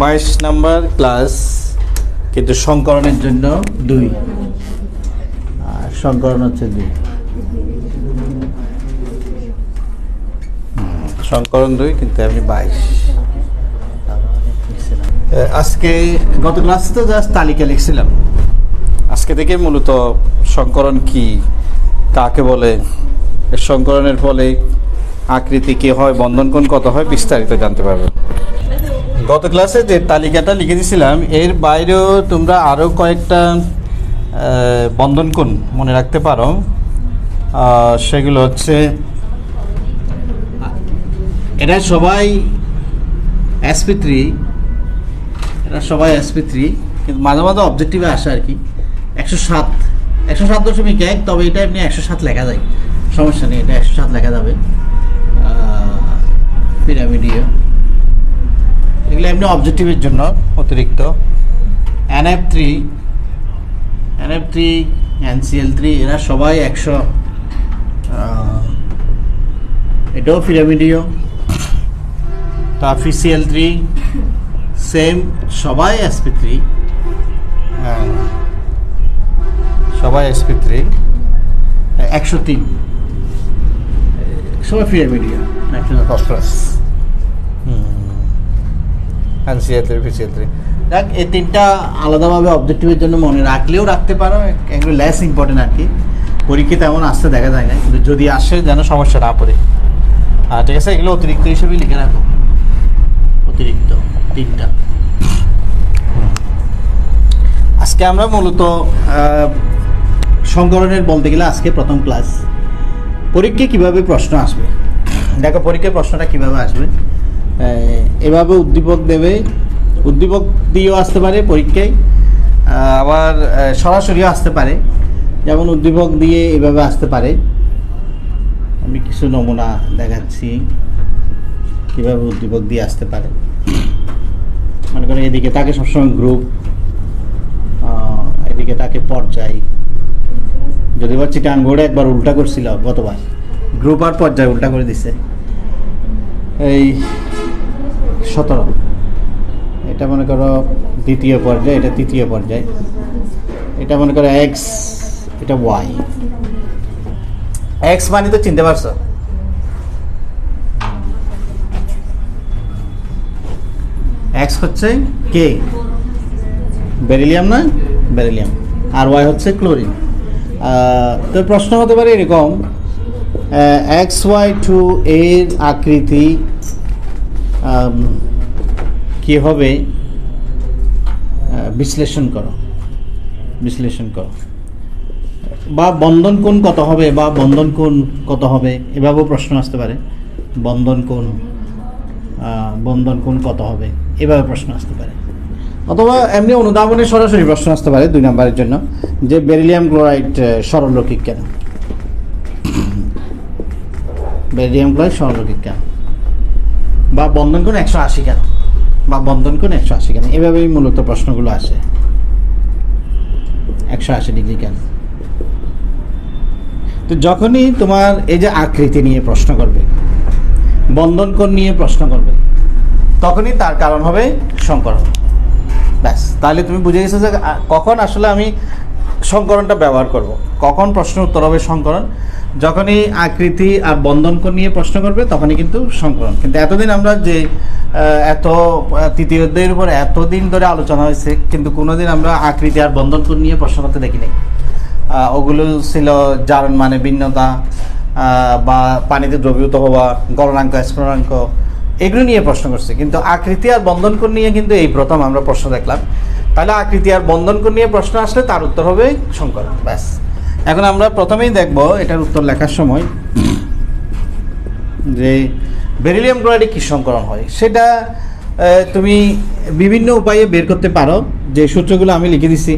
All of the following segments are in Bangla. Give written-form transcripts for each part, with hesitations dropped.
22 নাম্বার ক্লাস, কিন্তু সংকরণের জন্য 2 আর সংকরণ হচ্ছে 2, সংকরণ 2 কিন্তু আমি 22। আজকে গত ক্লাসে তো জাস্ট তালিকা লিখছিলাম, আজকে থেকে মূলত সংকরণ কি, কাকে বলে, সংকরণের ফলে আকৃতি কি হয়, বন্ধন কোণ কত হয়, বিস্তারিত জানতে পারবে। গত ক্লাসে যে তালিকাটা লিখে দিয়েছিলাম এর বাইরেও তোমরা আরও কয়েকটা বন্ধন কোণ মনে রাখতে পারো। সেগুলো হচ্ছে, এরা সবাই SP3, এরা সবাই SP3, কিন্তু মাঝে মাঝে অবজেক্টিভে আসে আর কি 107.1, তবে এটা এমনি 107 লেখা যায়, সমস্যা নেই, এটা 107 লেখা যাবে। পিরামিডীয় এগুলো এমনি অবজেক্টিভের জন্য অতিরিক্ত। NF3, NCl3 এরা সবাই 100, এটাও পিরামিডীয়। তারপর Cl3 সেম, সবাই SP3, সবাই SP3, 103 সবাই পিরামিডীয়, ফসফরাস, NCl3, PCl3। দেখ এই তিনটা আলাদাভাবে অবজেক্টিভের জন্য মনে রাখলেও রাখতে পারো, এগুলো লেস ইম্পর্টেন্ট আর কি, পরীক্ষা তেমন আসতে দেখা যায় না, কিন্তু যদি আসে যেন সমস্যা না পড়ে। ঠিক আছে, এগুলো অতিরিক্ত হিসেবে লিখে রাখো, অতিরিক্ত তিনটা। আজকে আমরা মূলত সংকরণের বলতে গেলে আজকে প্রথম ক্লাস। পরীক্ষায় কিভাবে প্রশ্ন আসবে দেখো, পরীক্ষায় প্রশ্নটা কিভাবে আসবে, এভাবে উদ্দীপক দেবে, উদ্দীপক দিয়েও আসতে পারে পরীক্ষায়, আবার সরাসরিও আসতে পারে। যেমন উদ্দীপক দিয়ে এভাবে আসতে পারে, আমি কিছু নমুনা দেখাচ্ছি কিভাবে উদ্দীপক দিয়ে আসতে পারে। মনে করেন এদিকে তাকে সবসময় গ্রুপ, এদিকে তাকে পর্যায়, যদি বা চিটাং বোর্ডে একবার উল্টা করছিল গতবার, গ্রুপ আর পর্যায় উল্টা করে দিছে। এই 17, এটা মনে করো দ্বিতীয় পর্যায়, এটা তৃতীয় পর্যায়, এটা মনে করো X, এটা Y। X মানে তো চিনতে পারছো, X হচ্ছে কে, বেরিলিয়াম না, বেরিলিয়াম, আর Y হচ্ছে ক্লোরিন। তো প্রশ্ন হতে পারে এরকম, XY2 এর আকৃতি কি হবে বিশ্লেষণ করো, বা বন্ধন কোণ কত হবে, বা বন্ধন কোণ কত হবে, এভাবেও প্রশ্ন আসতে পারে। বন্ধন কোণ কত হবে, এভাবে প্রশ্ন আসতে পারে। অথবা এমনি অনুধাবনে সরাসরি প্রশ্ন আসতে পারে 2 নম্বরের জন্য, যে বেরিলিয়াম ক্লোরাইড সরলরৈখিক কেন, বেরিলিয়াম ক্লোরাইড সরলরৈখিক কেন, বা বন্ধন কোণ 180 কেন, বা বন্ধন কোণ 180 কেন, এভাবেই মূলত প্রশ্নগুলো আসে। 180 ডিগ্রি কেন। তো যখনই তোমার এই যে আকৃতি নিয়ে প্রশ্ন করবে, বন্ধন কোণ নিয়ে প্রশ্ন করবে, তখনই তার কারণ হবে সংকরণ। ব্যাস, তাহলে তুমি বুঝে গেছো যে কখন আসলে আমি সংকরণটা ব্যবহার করব, কখন প্রশ্ন উত্তর হবে সংকরণ। যখনই আকৃতি আর বন্ধন কোণ নিয়ে প্রশ্ন করবে তখনই কিন্তু সংকরণ। কিন্তু এতদিন আমরা যে তৃতীয় অধ্যায়ের উপর এতদিন ধরে আলোচনা হয়েছে, কিন্তু কোনোদিন আমরা আকৃতি আর বন্ধন কোণ নিয়ে প্রশ্ন করতে দেখি নাই। ওগুলো ছিল জারণ মানে ভিন্নতা, বা পানিতে দ্রবীভূত হওয়া, গলনাঙ্ক, স্ফুটনাঙ্ক, এগুলো নিয়ে প্রশ্ন করছে। কিন্তু আকৃতি আর বন্ধন কোণ নিয়ে কিন্তু এই প্রথম আমরা প্রশ্ন দেখলাম। তাহলে আকৃতি আর বন্ধন কোণ নিয়ে প্রশ্ন আসলে তার উত্তর হবে সংকরণ। ব্যাস, এখন আমরা প্রথমেই দেখব এটার উত্তর লেখার সময় যে বেরিলিয়াম ক্লোরাইডে কি সংকরণ হয়, সেটা তুমি বিভিন্ন উপায়ে বের করতে পারো, যে সূত্রগুলো আমি লিখে দিছি।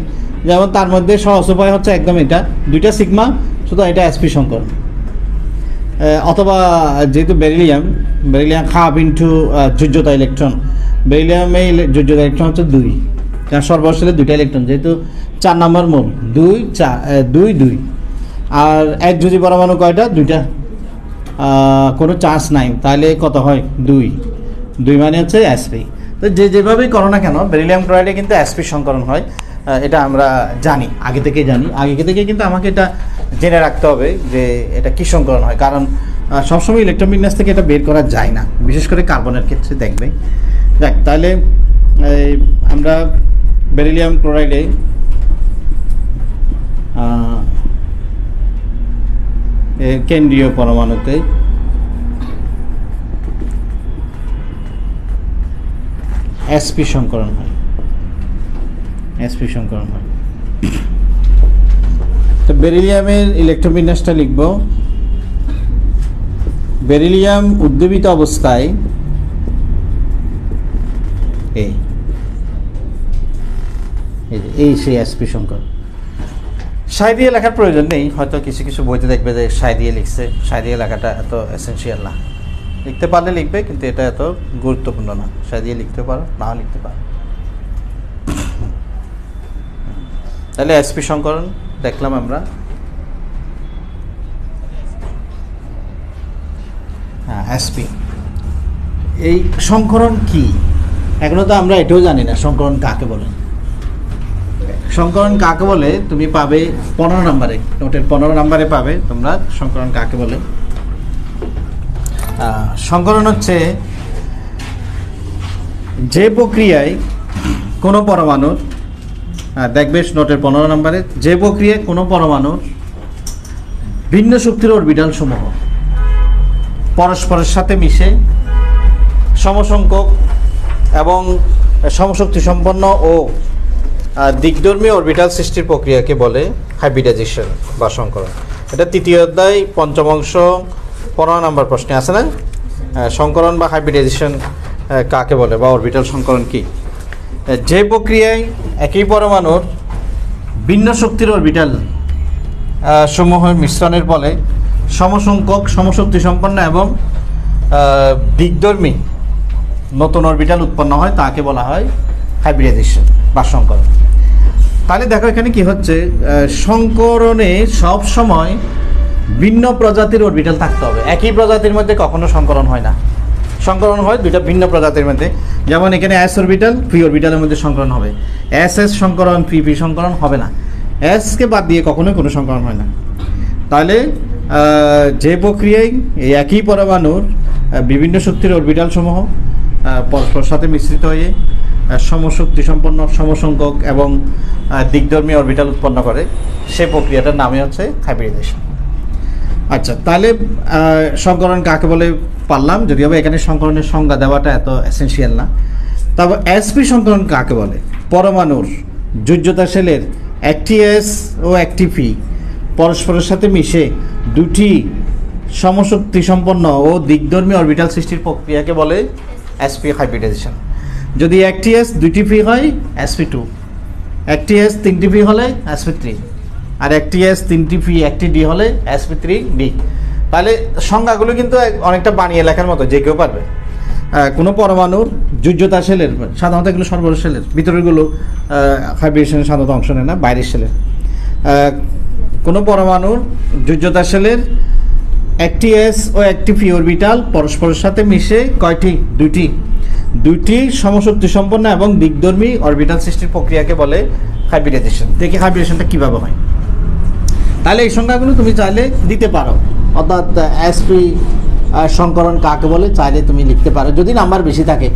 যেমন তার মধ্যে সহজ উপায় হচ্ছে একদম এটা 2টা সিগমা, শুধু এটা SP সংকরণ। অথবা যেহেতু বেরিলিয়াম খাপ ইন্টু যোজ্যতা ইলেকট্রন, বেরিলিয়ামে যোজ্যতা ইলেকট্রন হচ্ছে 2, কারণ সর্বশেষে 2টা ইলেকট্রন, যেহেতু 4 নম্বর মোল, 2 4 2 2, আর এক যোজি পরমাণু কয়টা, 2টা, কোনো চার্জ নাই, তাহলে কত হয় 2 মানে হচ্ছে SP। তো যেভাবেই করো না কেন বেরিলিয়াম ক্লোরাইডে কিন্তু sp সংকরণ হয়, এটা আমরা জানি, আগে থেকে জানি, আগে থেকে কিন্তু আমাকে এটা জেনে রাখতে হবে যে এটা কী সংকরণ হয়, কারণ সবসময় ইলেকট্রোবিন্যাস থেকে এটা বের করা যায় না, বিশেষ করে কার্বনের ক্ষেত্রে দেখবে। দেখ তাহলে আমরা বেরিলিয়াম ক্লোরাইডে কেন্দ্রীয় পরমাণুতে sp সংকরণ হয়, sp সংকরণ হয়। তো বেরিলিয়ামের ইলেকট্রোবিন্যাসটা লিখব, বেরিলিয়াম উদ্দীপিত অবস্থায় এই সেই sp সংকরণ। সাই দিয়ে লেখার প্রয়োজন নেই, হয়তো কিছু কিছু বইতে দেখবে যে সাই দিয়ে লিখছে, সাই দিয়ে লেখাটা এত এসেনশিয়াল না, লিখতে পারলে লিখবে, কিন্তু এটা এত গুরুত্বপূর্ণ না, সাই দিয়ে লিখতে পারো নাও লিখতে পারো। তাহলে sp সংকরণ দেখলাম আমরা। হ্যাঁ sp, এই সংকরণ কি এখনো তো আমরা এটাও জানি না, সংকরণ কাকে বলে। সংকরণ কাকে বলে তুমি পাবে 15 নম্বরে, নোটের 15 নম্বরে পাবে তোমরা সংকরণ কাকে বলে। সংকরণ হচ্ছে যে প্রক্রিয়ায় কোনো পরমাণুর, দেখবে নোটের 15 নম্বরে, যে প্রক্রিয়ায় কোনো পরমাণুর ভিন্ন শক্তির অরবিটাল সমূহ পরস্পরের সাথে মিশে সমসংখ্যক এবং সমশক্তি সম্পন্ন ও দিকধর্মী অরবিটাল সৃষ্টির প্রক্রিয়াকে বলে হাইব্রিডাইজেশন বা সংকরণ। এটা তৃতীয় অধ্যায় 5ম অংশ 15 নম্বর প্রশ্নে আছে না, সংকরণ বা হাইব্রিডাইজেশন কাকে বলে বা অরবিটাল সংকরণ কি। যে প্রক্রিয়ায় একই পরমাণুর ভিন্ন শক্তির অরবিটাল সমূহের মিশ্রণের ফলে সমসংখ্যক সমশক্তি সম্পন্ন এবং দিকধর্মী নতুন অরবিটাল উৎপন্ন হয় তাকে বলা হয় হাইব্রিডাইজেশন বা সংকরণ। তাহলে দেখো এখানে কি হচ্ছে, সংকরণে সব সময় ভিন্ন প্রজাতির অরবিটাল থাকতে হবে, একই প্রজাতির মধ্যে কখনো সংকরণ হয় না। সংকরণ হয় দুইটা ভিন্ন প্রজাতির মধ্যে, যেমন এখানে s অরবিটাল p অরবিটালের মধ্যে সংকরণ হবে, ss সংকরণ p সংকরণ হবে না, s কে বাদ দিয়ে কখনোই কোনো সংকরণ হয় না। তাহলে যে প্রক্রিয়ায় এই একই পরমাণুর বিভিন্ন শক্তির অরবিটাল সমূহ পরস্পর সাথে মিশ্রিত হয়ে সমশক্তি সম্পন্ন সমসংখ্যক এবং দিকধর্মী অরবিটাল উৎপন্ন করে, সেই প্রক্রিয়াটার নামই হচ্ছে হাইব্রিডাইজেশন। আচ্ছা, তাহলে সংকরণ কাকে বলে পারলাম, যদিও এখানে সংকরণের সংজ্ঞা দেওয়াটা এত এসেনশিয়াল না। তারপর sp সংকরণ কাকে বলে, পরমাণুর যোজ্যতা শেলের একটি s ও একটি p পরস্পরের সাথে মিশে দুটি সমশক্তি সম্পন্ন ও দিকধর্মী অরবিটাল সৃষ্টির প্রক্রিয়াকে বলে sp হাইব্রিডাইজেশন। যদি একটি s দুটি p হয় sp2, একটি s তিনটি p হলে sp3, আর একটি s তিনটি p একটি d হলে sp3d। তাহলে সংজ্ঞাগুলো কিন্তু অনেকটা বানিয়ে লেখার মতো, যে কেউ পারবে। কোনো পরমাণুর যোজ্যতা শেলের, সাধারণত এগুলো সর্বশেষ শেলের, ভিতরেরগুলো হাইব্রিডেশনে সাধারণত অংশ নেয় না, বাইরের শেলের। কোনো পরমাণুর যোজ্যতা শেলের একটি s ও একটি p অরবিটাল পরস্পরের সাথে মিশে কয়টি, দুইটি সমশক্তি সম্পন্ন এবং দিকধর্মী অরবিটাল সৃষ্টির প্রক্রিয়াকে বলে হাইব্রিডাইজেশন। দেখি হাইব্রিডেশনটা কীভাবে হয়। তাহলে এই সংখ্যাগুলো তুমি চাইলে দিতে পারো, অর্থাৎ sp সংকরণ কাকে বলে চাইলে তুমি লিখতে পারো, যদি নাম্বার বেশি থাকে।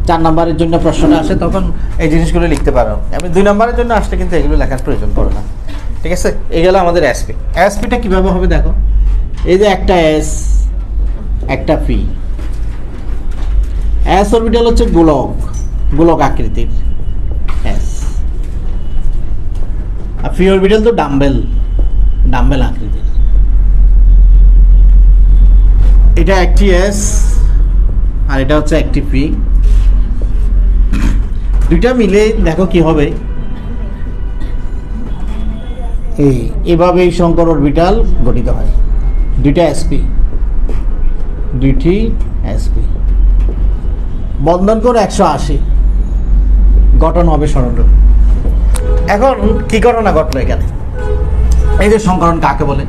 4 নম্বরের জন্য প্রশ্নটা আসে তখন এই জিনিসগুলো লিখতে পারো, আমি 2 নম্বরের জন্য আসলে কিন্তু এগুলো লেখার প্রয়োজন পড়ে না। ঠিক আছে, এই গেল আমাদের sp টা কীভাবে হবে দেখো, এই যে একটা s একটা p, s অরবিটাল হচ্ছে গোলক আকৃতির s, আর p অরবিটাল তো ডাম্বেল আকৃতির। এটা একটি s আর এটা হচ্ছে একটি p, দুইটা মিলে দেখো কি হবে, এভাবেই সংকর অরবিটাল গঠিত হয়, দুইটি sp বন্ধন করে 180 গঠন হবে সরলরেখা। এখন কি ঘটনা ঘটলো এখানে, এই যে সংকরণ কাকে বলে,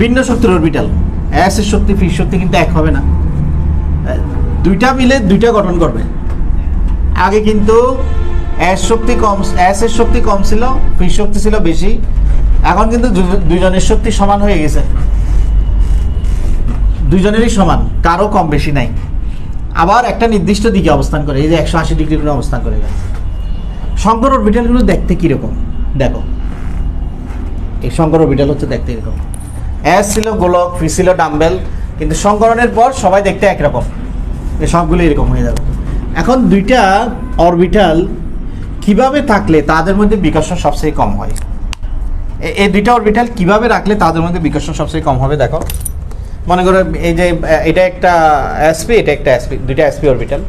ভিন্ন শক্তির অরবিটাল s এর শক্তি p শক্তি কিন্তু এক হবে না, দুইটা মিলে দুইটা গঠন করবে, আগে কিন্তু এস এর শক্তি কম ছিল, পি শক্তি ছিল বেশি। এখন কিন্তু দুইজনের শক্তি সমান হয়ে গেছে, দুইজনেরই সমান, কারো কম বেশি নাই। আবার একটা নির্দিষ্ট দিকে অবস্থান করে, এই যে 180 ডিগ্রি করে অবস্থান করে গেছে। শঙ্কর অরবিটালগুলো দেখতে কিরকম দেখো, এই শঙ্কর অরবিটাল হচ্ছে দেখতে এরকম। এস ছিল গোলক, পি ছিল ডাম্বেল, কিন্তু সংকরণের পর সবাই দেখতে একরকম, সবগুলো এরকম হয়ে যাবে। এখন দুইটা অরবিটাল কিভাবে থাকলে তাদের মধ্যে বিকর্ষণ সবচেয়ে কম হয়, এই দুইটা অরবিটাল কিভাবে রাখলে তাদের মধ্যে বিকর্ষণ সবচেয়ে কম হবে দেখো। মনে করো এই যে এটা একটা এসপি, এটা একটা এসপি, দুইটা এসপি অরবিটাল।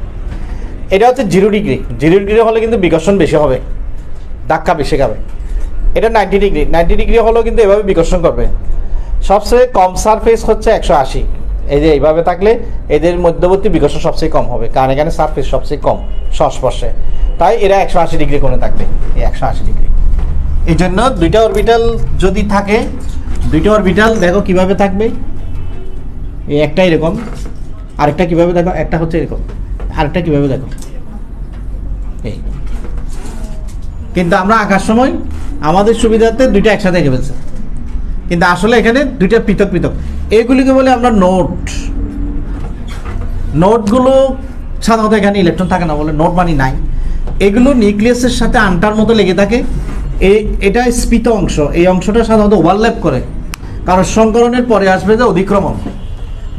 এটা হচ্ছে 0 ডিগ্রি, 0 ডিগ্রি হলে কিন্তু বিকর্ষণ বেশি হবে, ধাক্কা বেশি খাবে। এটা 90 ডিগ্রি, 90 ডিগ্রি হলেও কিন্তু এভাবে বিকর্ষণ করবে। সবচেয়ে কম সারফেস হচ্ছে 180, এই যে এইভাবে থাকলে এদের মধ্যবর্তী বিকর্ষণ সবচেয়ে কম হবে, কারণ এখানে সারফেস সবচেয়ে কম সংস্পর্শে, তাই এরা 180 ডিগ্রি কোণে থাকবে, এই 180 ডিগ্রি। এই জন্য দুইটা অরবিটাল যদি থাকে, দুইটা অরবিটাল দেখো কিভাবে থাকবে, এই একটা এরকম, আরেকটা কিভাবে দেখো, একটা হচ্ছে এরকম, আরেকটা কিভাবে দেখো এই। কিন্তু আমরা আঁকার সময় আমাদের সুবিধার্থে দুইটা একসাথে এঁকে ফেলছে, কিন্তু আসলে এখানে দুইটা পৃথক পৃথক। এইগুলিকে বলে আমরা নোট। নোটগুলো সাধারণত এখানে ইলেকট্রন থাকে না বলে নোট মানে নাই, এগুলো নিউক্লিয়াসের সাথে আন্টার মতো লেগে থাকে। এটা স্ফীত অংশ, এই অংশটা সাধারণত ওভারল্যাপ করে, কারণ সংকরণের পরে আসবে যে অধিক্রমণ,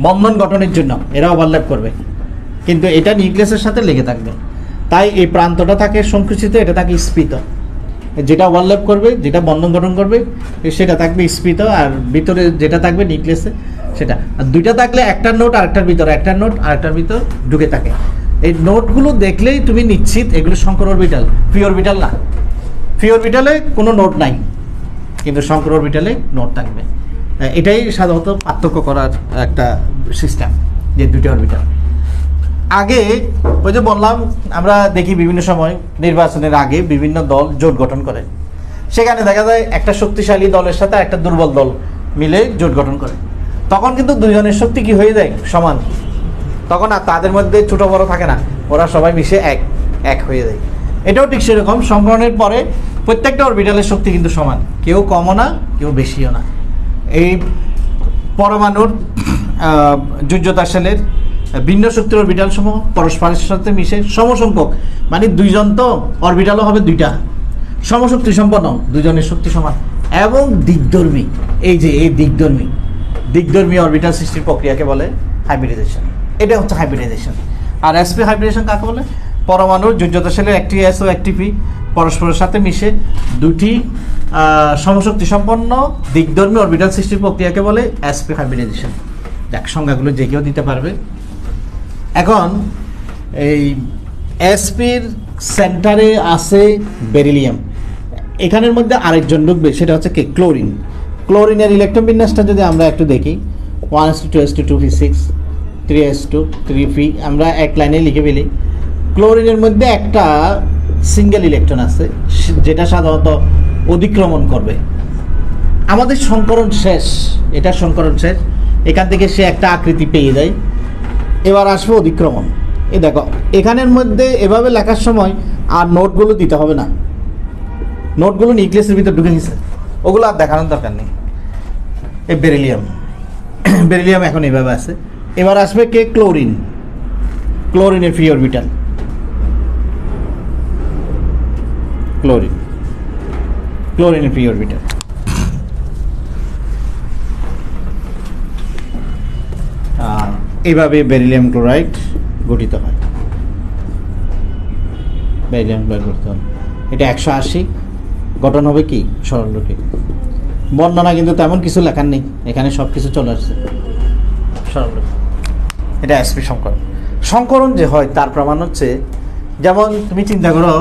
বন্ধন গঠনের জন্য এরা ওভারল্যাপ করবে, কিন্তু এটা নিউক্লিয়াসের সাথে লেগে থাকবে। তাই এই প্রান্তটা থাকে সংকুচিত, এটা থাকে স্ফীত। যেটা ওভারল্যাপ করবে, যেটা বন্ধন গঠন করবে সেটা থাকবে স্ফীত, আর ভিতরে যেটা থাকবে নিউক্লিয়াসে সেটা। আর দুইটা থাকলে একটার নোট আরেকটার ভিতর, একটার নোট আরেকটার ভিতর ঢুকে থাকে। এই নোটগুলো দেখলেই তুমি নিশ্চিত এগুলো শঙ্কর অরবিটাল, পি অরবিটাল না। পি অরবিটালে কোনো নোট নাই, কিন্তু শঙ্কর অরবিটালে নোট থাকবে। এটাই সাধারণত পার্থক্য করার একটা সিস্টেম, যে দুইটা অরবিটাল। আগে ওই যে বললাম, আমরা দেখি বিভিন্ন সময় নির্বাচনের আগে বিভিন্ন দল জোট গঠন করে, সেখানে দেখা যায় একটা শক্তিশালী দলের সাথে একটা দুর্বল দল মিলে জোট গঠন করে। তখন কিন্তু দুইজনের শক্তি কি হয়ে যায়, সমান। তখন আর তাদের মধ্যে ছোট বড় থাকে না, ওরা সবাই মিশে এক হয়ে যায়। এটাও ঠিক সেরকম, সংকরণের পরে প্রত্যেকটা অরবিটালের শক্তি কিন্তু সমান, কেউ কমও না কেউ বেশিও না। এই পরমাণুর যোজ্যতা সেলের ভিন্ন শক্তির অরবিটাল সমূহ পরস্পরের সাথে মিশে সমসংখ্যক, মানে দুইজন তো অরবিটালও হবে দুইটা, সমশক্তি সম্পন্ন, দুজনের শক্তি সমান এবং দিকধর্মী। এই যে এই দিকধর্মী অরবিটাল সৃষ্টির প্রক্রিয়াকে বলে হাইব্রিডাইজেশন। এটা হচ্ছে হাইব্রিডাইজেশন। আর এসপি হাইব্রিডাইজেশন কাকে বলে? পরমাণুর যোজ্যতা সেলের একটি এস ও একটি পি পরস্পরের সাথে মিশে দুটি সমশক্তি সম্পন্ন দিকধর্মী অরবিটাল সৃষ্টির প্রক্রিয়াকে বলে এসপি হাইব্রিডাইজেশন। দেখ, সংজ্ঞাগুলো যে কেউ দিতে পারবে। এখন এই এসপির সেন্টারে আছে বেরিলিয়াম, এখানের মধ্যে আরেকজন ঢুকবে, সেটা হচ্ছে কি ক্লোরিন। ক্লোরিনের ইলেকট্রন বিন্যাসটা যদি আমরা একটু দেখি, 1s2 2p6 3s2 3p, আমরা এক লাইনে লিখে ফেলি। ক্লোরিনের মধ্যে একটা সিঙ্গেল ইলেকট্রন আছে, যেটা সাধারণত অধিক্রমণ করবে। আমাদের সংকরণ শেষ, এটা সংকরণ শেষ, এখান থেকে সে একটা আকৃতি পেয়ে যায়। এবার আসবে অধিক্রমণ। এই দেখো, এখানের মধ্যে এভাবে লেখার সময় আর নোটগুলো দিতে হবে না, নোটগুলো নিউক্লিয়াসের ভিতর ঢুকে গেছে, ওগুলো আর দেখানোর দরকার নেই। এই বেরিলিয়াম এখন এইভাবে আছে। এবার আসবে কে? ক্লোরিনের ফ্রি অরবিটাল, ক্লোরিনের ফ্রি অরবিটাল। এইভাবে বেরিলিয়াম ক্লোরাইড গঠিত হয়। বেরিলিয়াম ক্লোরাইড গঠিত হয়, এটা 180 গঠন হবে কি সরলরৈখিক। বর্ণনা কিন্তু তেমন কিছু লেখার নেই, এখানে সব কিছু চলে আসছে সরলরৈখিক। এটা এসপি সংকরণ যে হয় তার প্রমাণ হচ্ছে, যেমন তুমি চিন্তা করো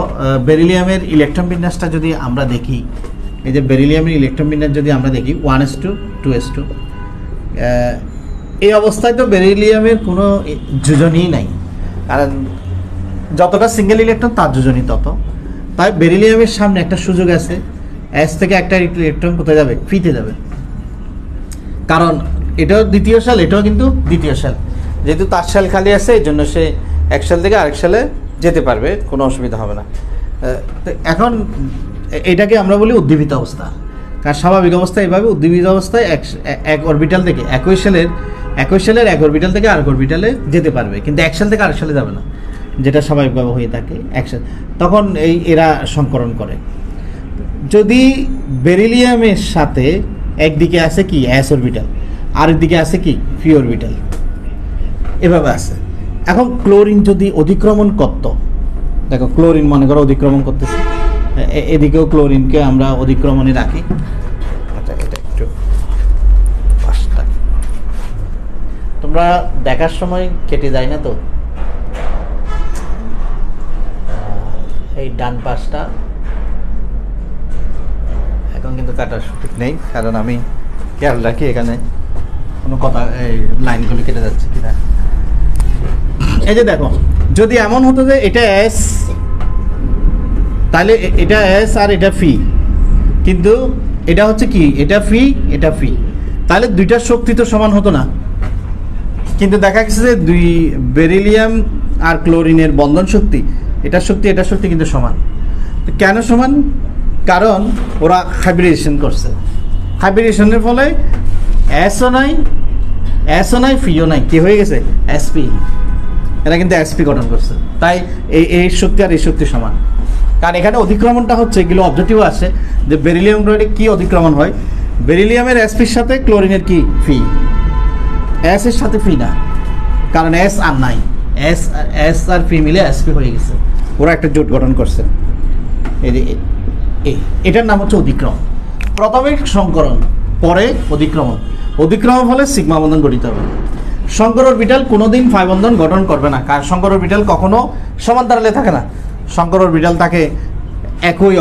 বেরিলিয়ামের ইলেকট্রন বিন্যাসটা যদি আমরা দেখি, এই যে বেরিলিয়ামের ইলেকট্রন বিন্যাস যদি আমরা দেখি 1s2 2s2, এই অবস্থায় তো বেরিলিয়ামের কোনো যোজনই নাই, কারণ যতটা সিঙ্গেল ইলেকট্রন তার যোজনই তত। তাই বেরিলিয়ামের সামনে একটা সুযোগ আছে, এস থেকে একটা ইলেকট্রন কোথায় যাবে? পিতে যাবে, কারণ এটাও দ্বিতীয় শেল, এটাও কিন্তু দ্বিতীয় শেল। যেহেতু তার শেল খালি আছে, এই জন্য সে এক শেল থেকে আরেক শেলে যেতে পারবে, কোনো অসুবিধা হবে না। তো এখন এটাকে আমরা বলি উদ্দীপিত অবস্থা। কারণ স্বাভাবিক অবস্থায় এভাবে, উদ্দীপিত অবস্থায় এক অরবিটাল থেকে একই শেলের এক অরবিটাল থেকে আরেক অরবিটালে যেতে পারবে, কিন্তু এক শেল থেকে আরেক শেলে যাবে না, যেটা স্বাভাবিকভাবে হয়ে থাকে একসাথে। তখন এরা সংকরণ করে। যদি বেরিলিয়ামের সাথে একদিকে আছে কি এস অরবিটাল, আরেক দিকে আছে কি পি অরবিটাল, এভাবে আছে। এখন ক্লোরিন যদি অধিক্রমণ করত, দেখো ক্লোরিন মনে করো অধিক্রমণ করতেছে, এদিকেও ক্লোরিনকে আমরা অধিক্রমণে রাখি। আচ্ছা, এটা একটু পাঁচটা তোমরা দেখার সময় কেটে যায় না তো, এই ডান পাশটা এখন কিন্তু কাটার সঠিক নেই, কারণ আমি খেয়াল রাখি এখানে কোনো কথা, এই লাইনগুলো কেটে যাচ্ছে কিনা। এই যে দেখো, যদি এমন হতো যে এটা এস, তাহলে এটা এস আর এটা ফি, কিন্তু এটা হচ্ছে কি, এটা ফি এটা ফি, তাহলে দুইটার শক্তি তো সমান হতো না। কিন্তু দেখা গেছে যে দুই বেরিলিয়াম আর ক্লোরিনের বন্ধন শক্তি, এটার শক্তি কিন্তু সমান। কেন সমান? কারণ ওরা হাইব্রিডেশন করছে। হাইব্রিডেশনের ফলে এসও নাই ফিও নাই, কি হয়ে গেছে এসপি। এরা কিন্তু এসপি গঠন করছে, তাই এই শক্তি আর এই শক্তি সমান। কারণ এখানে অধিক্রমণটা হচ্ছে, এগুলো অবজেক্টিভ আছে যে বেরিলিয়াম ক্লোরাইডে কি অধিক্রমণ হয়, বেরিলিয়ামের এসপির সাথে ক্লোরিনের কি ফি, এস এর সাথে ফি না, কারণ এস আর নাই, এস আর ফি মিলে এসপি হয়ে গেছে, ওরা একটা জোট গঠন করছে। এটার নাম হচ্ছে অধিক্রমণ। প্রথমে সংকরণ, পরে অধিক্রমণ হলে সিগমা বন্ধন গঠিত হবে। সংকর অরবিটাল কোনোদিন ফাই বন্ধন গঠন করবে না, কারণ সংকর অরবিটাল কখনো সমান্তরালে থাকে না। সংকর অরবিটাল থাকে একই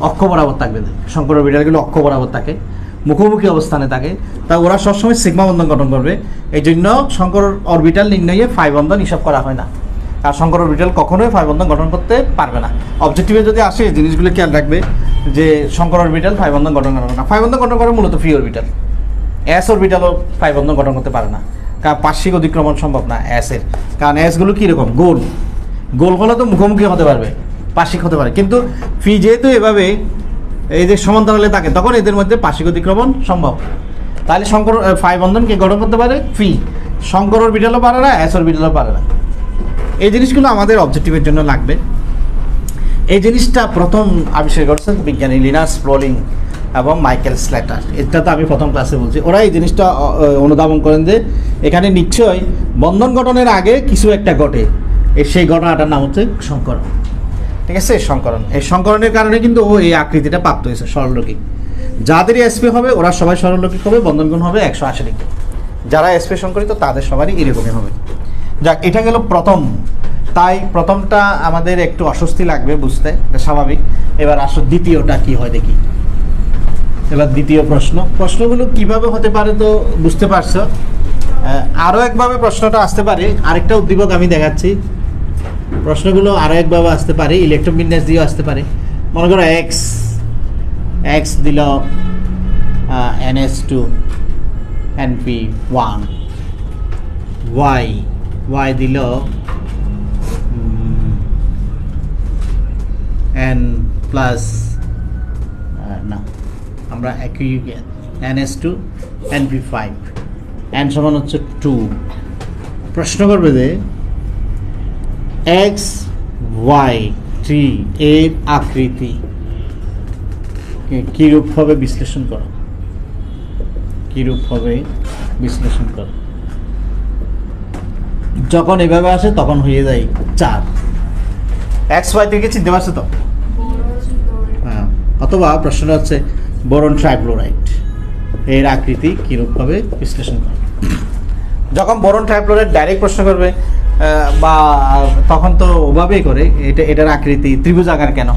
অক্ষ বরাবর থাকবে। সংকর অরবিটালগুলো অক্ষ বরাবর থাকে, মুখোমুখি অবস্থানে থাকে, তাই ওরা সবসময় সিগমা বন্ধন গঠন করবে। এই জন্য সংকর অরবিটাল নির্ণয়ে ফাই বন্ধন হিসাব করা হয় না, আর সংকর অরবিটাল কখনোই ফাই বন্ধন গঠন করতে পারবে না। অবজেক্টিভে যদি আসে জিনিসগুলো খেয়াল রাখবে যে সংকর অরবিটাল ফাই বন্ধন গঠন করবে না। ফাই বন্ধন গঠন করে মূলত ফি অরবিটাল, এস অরবিটালও ফাই বন্ধন গঠন করতে পারে না, কারণ পার্শ্বিক অধিক্রমণ সম্ভব না এসের। কারণ এসগুলো কীরকম, গোল হলে তো মুখোমুখি হতে পারবে, পার্শ্বিক হতে পারে, কিন্তু ফি যেহেতু এভাবে এই যে সমান্তরালে থাকে, তখন এদের মধ্যে পার্শ্বিক অধিক্রমণ সম্ভব। তাহলে সংকর ফাই বন্ধনকে গঠন করতে পারে ফি, সংকর অরবিটালও পারে না, এস অরবিটালও পারে না। এই জিনিসগুলো আমাদের অবজেক্টিভের জন্য লাগবে। এই জিনিসটা প্রথম আবিষ্কার করছেন বিজ্ঞানী লিনাস পাউলিং এবং মাইকেল স্ল্যাটার। এটা তো আমি প্রথম ক্লাসে বলছি। ওরা এই জিনিসটা অনুধাবন করেন যে এখানে নিশ্চয়ই বন্ধন গঠনের আগে কিছু একটা ঘটে, সেই ঘটনাটার নাম হচ্ছে সংকরণ। ঠিক আছে, সংকরণ। এই সংকরণের কারণে কিন্তু ও এই আকৃতিটা প্রাপ্ত হয়েছে, সরলরৈখিক। যাদেরই এসপি হবে ওরা সবাই সরলরৈখিক হবে, বন্ধন কোণ হবে 180 ডিগ্রি। যারা এসপি সংকরিত তাদের সবারই এরকমই হবে। যাক, এটা গেল প্রথম। তাই প্রথমটা আমাদের একটু অস্বস্তি লাগবে বুঝতে, এটা স্বাভাবিক। এবার আসো দ্বিতীয়টা কি হয় দেখি। এবার দ্বিতীয় প্রশ্নগুলো কিভাবে হতে পারে তো বুঝতে পারছো। আরও একভাবে প্রশ্নটা আসতে পারে, আরেকটা উদ্দীপক আমি দেখাচ্ছি। প্রশ্নগুলো আরও একভাবে আসতে পারে, ইলেকট্রোবিন্যাস দিয়েও আসতে পারে। মনে করো এক্স দিল NH2 NP1, y দিল n প্লাস না, আমরা একই NH2 NP5, n সমান হচ্ছে 2। প্রশ্ন করবে যে এক্স ওয়াই টি এর আকৃতি কিরূপভাবে বিশ্লেষণ করো, যখন এভাবে আসে তখন হয়ে যায় 4। এক্স ওয়াই থেকে চিনতে পারছো তো? হ্যাঁ। অথবা প্রশ্নটা হচ্ছে বোরন ট্রাইফ্লোরাইড এর আকৃতি কিরূপভাবে বিশ্লেষণ করো। যখন বোরন ট্রাইফ্লোরাইড ডাইরেক্ট প্রশ্ন করবে বা তখন তো ওভাবেই করে, এটার আকৃতি ত্রিভুজ আকার কেন,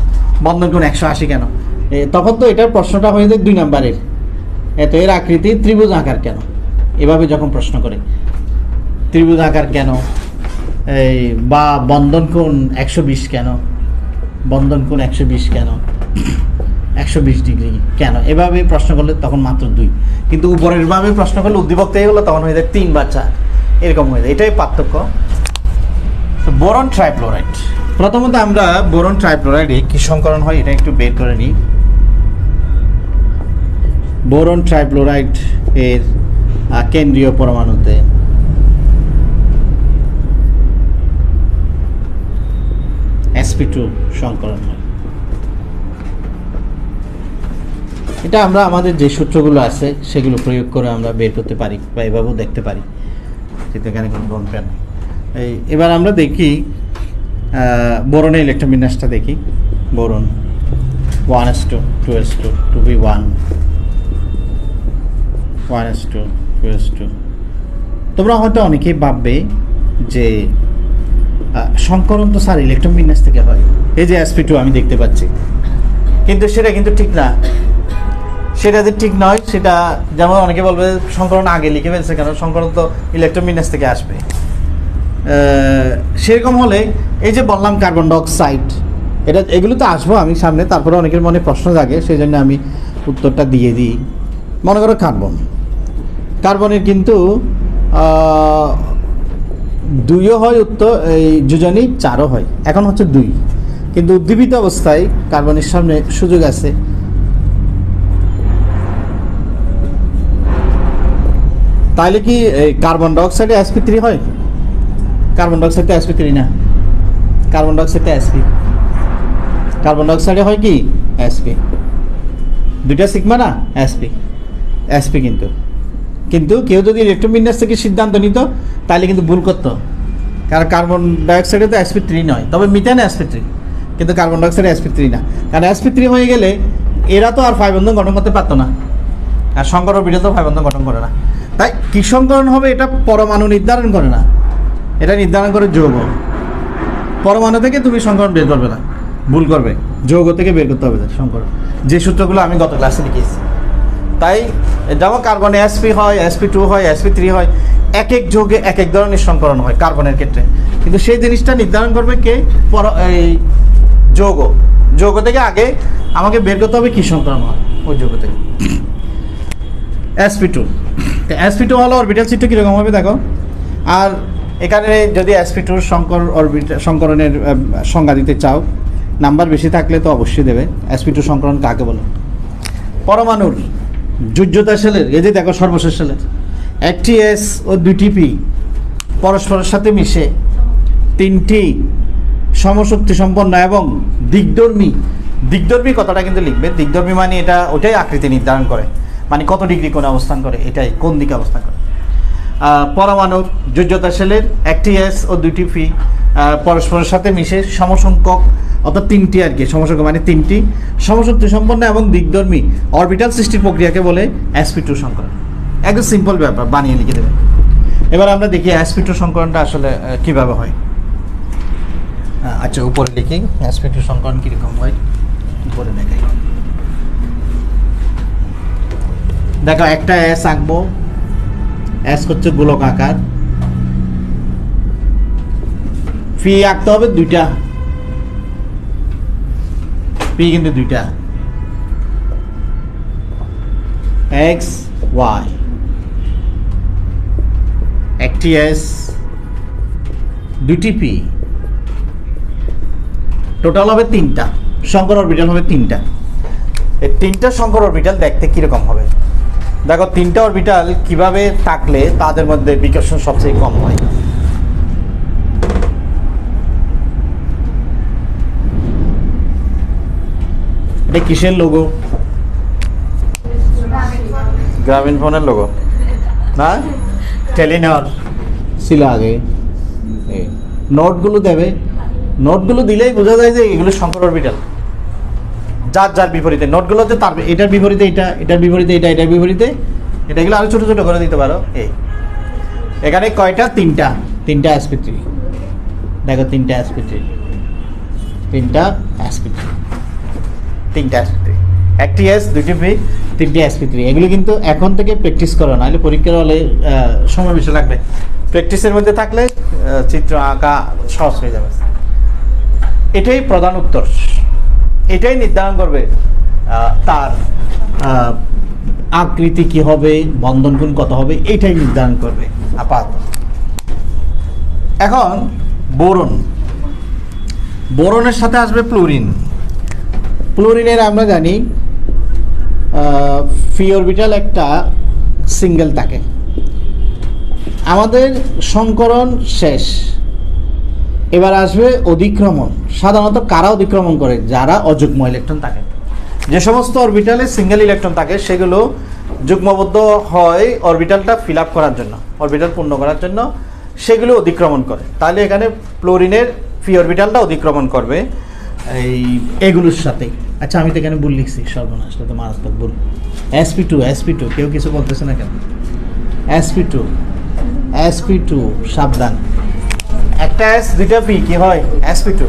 বন্ধন কোণ 180 কেন, তখন তো এটার প্রশ্নটা হয়ে যায় 2 নম্বরের। এত এর আকৃতি ত্রিভুজ আকার কেন, এভাবে যখন প্রশ্ন করে ত্রিভুজ আকার কেন, এই বা বন্ধন কোণ 120 কেন, 120 ডিগ্রি কেন, এভাবে প্রশ্ন করলে তখন মাত্র 2। কিন্তু উপরের ভাবে প্রশ্ন করলে উদ্দীপক হয়ে গেলো তখন হয়ে যায় 3 বা 4, এরকম হয়ে যায়। এটাই পার্থক্য। বোরন ট্রাইফ্লোরাইড প্রথমত আমরা বোরন ট্রাইফ্লোরাইডে কি সংকরণ হয় এটা একটু বের করে নিই। বোরন ট্রাইফ্লোরাইড এর কেন্দ্রীয় পরমাণুতে sp2 সংকরণ হয়। এটা আমরা আমাদের যে সূত্রগুলো আছে সেগুলো প্রয়োগ করে আমরা বের করতে পারি বা এভাবেও দেখতে পারি, যেহেতু এখানে কোনো বোরন পেয়ার নেই। এবার আমরা দেখি বোরনের ইলেকট্রন বিন্যাসটা দেখি। Boron 1s2 2s2 2p1 1s2 2s2। তোমরা হয়তো অনেকেই ভাববে যে সংকরণ তো স্যার ইলেকট্রন বিন্যাস থেকে হয়, এই যে sp2 আমি দেখতে পাচ্ছি, কিন্তু সেটা কিন্তু ঠিক না। সেটা যে ঠিক নয়, সেটা যেমন অনেকে বলবে সংকরণ আগে লিখে ফেলছে কেন, সংকরণ তো ইলেকট্রন বিন্যাস থেকে আসবে। সেরকম হলে এই যে বললাম কার্বন ডাইঅক্সাইড, এগুলো তো আসবো আমি সামনে, তারপরে অনেকের মনে প্রশ্ন জাগে, সেই জন্য আমি উত্তরটা দিয়ে দিই। মনে করো কার্বনের কিন্তু 2ও হয় উত্তর, এই যোজনী 4ও হয়, এখন হচ্ছে 2, কিন্তু উদ্দীপিত অবস্থায় কার্বনের সামনে সুযোগ আছে। তাহলে কি কার্বন ডাইঅক্সাইডে sp3 হয়? কার্বন ডাইঅক্সাইডে sp3 না, কার্বন ডাইঅক্সাইডে sp। কার্বন ডাইঅক্সাইডে হয় কি sp, দুইটা সিগমা না, sp কিন্তু কেউ যদি ইলেকট্রন বিন্যাস থেকে সিদ্ধান্ত নিত তাহলে কিন্তু ভুল করতো, কারণ কার্বন ডাইঅক্সাইডে তো sp3 নয়, তবে মিথেনে sp3, কিন্তু কার্বন ডাইঅক্সাইডে sp3 না। কারণ sp3 হয়ে গেলে এরা তো আর 5 বন্ধন গঠন করতে পারতো না, আর সংকর অরবিটাল তো 5 বন্ধন গঠন করে না। তাই কি সংকরণ হবে এটা পরমাণু নির্ধারণ করে না, এটা নির্ধারণ করে যৌগ। পরমাণু থেকে তুমি সংকরণ বের করবে না, ভুল করবে, যৌগ থেকে বের করতে হবে সংকরণ, যে সূত্রগুলো আমি গত ক্লাসে লিখেছি। তাই যেমন কার্বনে sp হয়, sp2 হয়, sp3 হয়, এক এক যৌগে এক এক ধরনের সংকরণ হয় কার্বনের ক্ষেত্রে, কিন্তু সেই জিনিসটা নির্ধারণ করবে কে? এই যৌগ থেকে আগে আমাকে বের করতে হবে কি সংকরণ হয় ওই যৌগ থেকে। sp2 হলো অরবিটাল চিত্র কীরকম হবে দেখো। আর এখানে যদি sp2 সংকরণের সংজ্ঞা দিতে চাও, নাম্বার বেশি থাকলে তো অবশ্যই দেবে। sp2 সংকরণ কাকে বলে? পরমাণুর যোজ্যতা সেলের, এই যে দেখো সর্বশেষ সেলের একটি s ও দুটি p পরস্পরের সাথে মিশে 3টি সমশক্তি সম্পন্ন এবং দিগধর্মী কথাটা কিন্তু লিখবে। দিগধর্মী মানে এটা ওটাই আকৃতি নির্ধারণ করে, মানে কত ডিগ্রি কোণে অবস্থান করে, এটাই কোন দিকে অবস্থান করে। পরমাণুর যোজ্যতা সেলের একটি s ও দুটি p পরস্পরের সাথে মিশে সমসংখ্যক, অর্থাৎ 3টি আর কি, সমসংখ্যক মানে 3টি সমশক্তি সম্পন্ন এবং দিগধর্মী অরবিটাল সৃষ্টির প্রক্রিয়াকে বলে sp2 সংকরণ। একদম সিম্পল ব্যাপার, বানিয়ে লিখে দেবে। এবার আমরা দেখি sp2 সংকরণটা আসলে কিভাবে হয়। আচ্ছা, উপরে লিখি sp2 সংকরণ কীরকম হয়, উপরে দেখাই। দেখো একটা s আঁকবো, s হচ্ছে গোলক আকার, p আঁকতে হবে দুইটা, p কিন্তু দুইটা, x y, একটি s দুটি p, টোটাল হবে 3টা সংকর অরবিটাল হবে 3টা। এই 3টা সংকর অরবিটাল দেখতে কিরকম হবে দেখো। 3টা অরবিটাল কিভাবে থাকলে তাদের মধ্যে বিকর্ষণ সবচেয়ে কম হয়। এটা কিসের লোগো? গ্রামীণ ফোনের লোগো না, টেলিনর ছিল আগে। নোটগুলো দেবে, নোটগুলো দিলেই বোঝা যায় যে এগুলো সংকর অরবিটাল, যার বিপরীতে নোটগুলোতে তার এটার বিপরীতে এটা, এটার বিপরীতে এটা, এটার বিপরীতে এটা, এগুলো আরো ছোট ছোট করে দিতে পারো। এখানে কয়টা? 3টা sp3, দেখো 3টা sp3, 3টা sp3, একটি s দুটি p 3টি sp3। এগুলো কিন্তু এখন থেকে প্র্যাকটিস করো, নাহলে পরীক্ষার হলে সময় বেশি লাগবে। প্র্যাকটিসের মধ্যে থাকলে চিত্র আঁকা সহজ হয়ে যাবে। এটাই প্রধান উত্তর, এটাই নির্ধারণ করবে তার আকৃতি কি হবে, বন্ধন কোণ কত হবে, এটাই নির্ধারণ করবে আপাতত। এখন বোরন বোরনের সাথে আসবে ফ্লোরিন। ফ্লোরিনের আমরা জানি ফি অরবিটাল একটা সিঙ্গেল থাকে। আমাদের সংকরণ শেষ, এবার আসবে অধিক্রমণ। সাধারণত কারা অধিক্রমণ করে? যারা অযুগ্ম ইলেকট্রন থাকে। যে সমস্ত অরবিটালে সিঙ্গেল ইলেকট্রন থাকে সেগুলো যুগ্মবদ্ধ হয় অরবিটালটা ফিল আপ করার জন্য, অরবিটাল পূর্ণ করার জন্য, সেগুলো অধিক্রমণ করে। তাহলে এখানে ফ্লোরিনের ফি অরবিটালটা অধিক্রমণ করবে এগুলোর সাথেই। আচ্ছা, আমি তো এখানে ভুল লিখছি, সর্বনাশ, তো মারাত্মক ভুল। sp2 কেউ কিছু বলতেছে না কেন? sp2 সাবধান, একটা এস দুইটা পি কি হয়? sp2।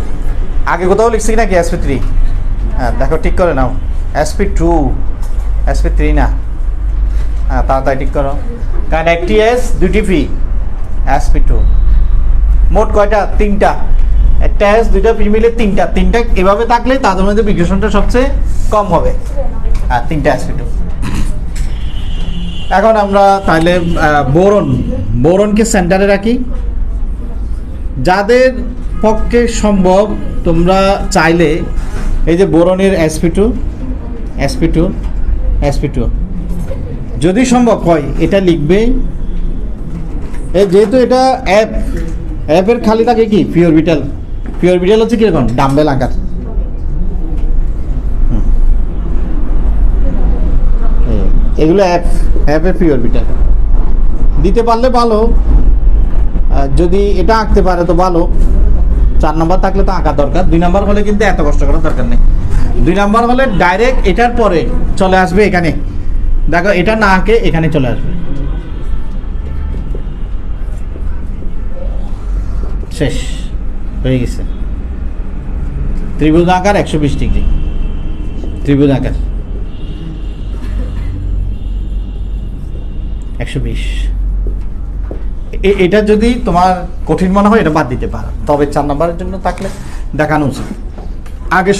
আগে কোথাও লিখছি নাকি sp3? হ্যাঁ, দেখো ঠিক করে নাও, sp2 sp3 না। হ্যাঁ, তাড়াতাড়ি ঠিক করো, কারণ একটি এস দুটি পি, sp2। মোট কয়টা? তিনটা। একটা এস দুইটা পি মিলে তিনটা। এভাবে থাকলে তাদের মধ্যে বিকৃষণটা সবচেয়ে কম হবে। আর তিনটা sp2। এখন আমরা তাহলে বোরনকে সেন্টারে রাখি। যাদের পক্ষে সম্ভব, তোমরা চাইলে এই যে বোরনের sp2 যদি সম্ভব হয় এটা লিখবে। যেহেতু এটা অ্যাপের খালি থাকে কি পি অরবিটাল হচ্ছে কিরকম? ডাম্বেল আকার। এগুলো অ্যাপের পি অরবিটাল দিতে পারলে ভালো, যদি এটা আঁকতে পারে তো ভালো। 4 নম্বর থাকলে তো আঁকা দরকার। 2 নম্বর হলে কিন্তু এত কষ্ট করার দরকার নেই। 2 নম্বর হলে ডাইরেক্ট এটার পরে চলে আসবে এখানে। দেখো, এটা না আঁকে এখানে চলে আসবে, শেষ হয়ে গেছে। ত্রিভুজ আকার 120 ডিগ্রি, ত্রিভুজ আকার 120। এটা যদি তোমার কঠিন মনে হয় এটা বাদ দিতে পারো, তবে 4 নম্বরের জন্য থাকলে দেখানো উচিত। আগে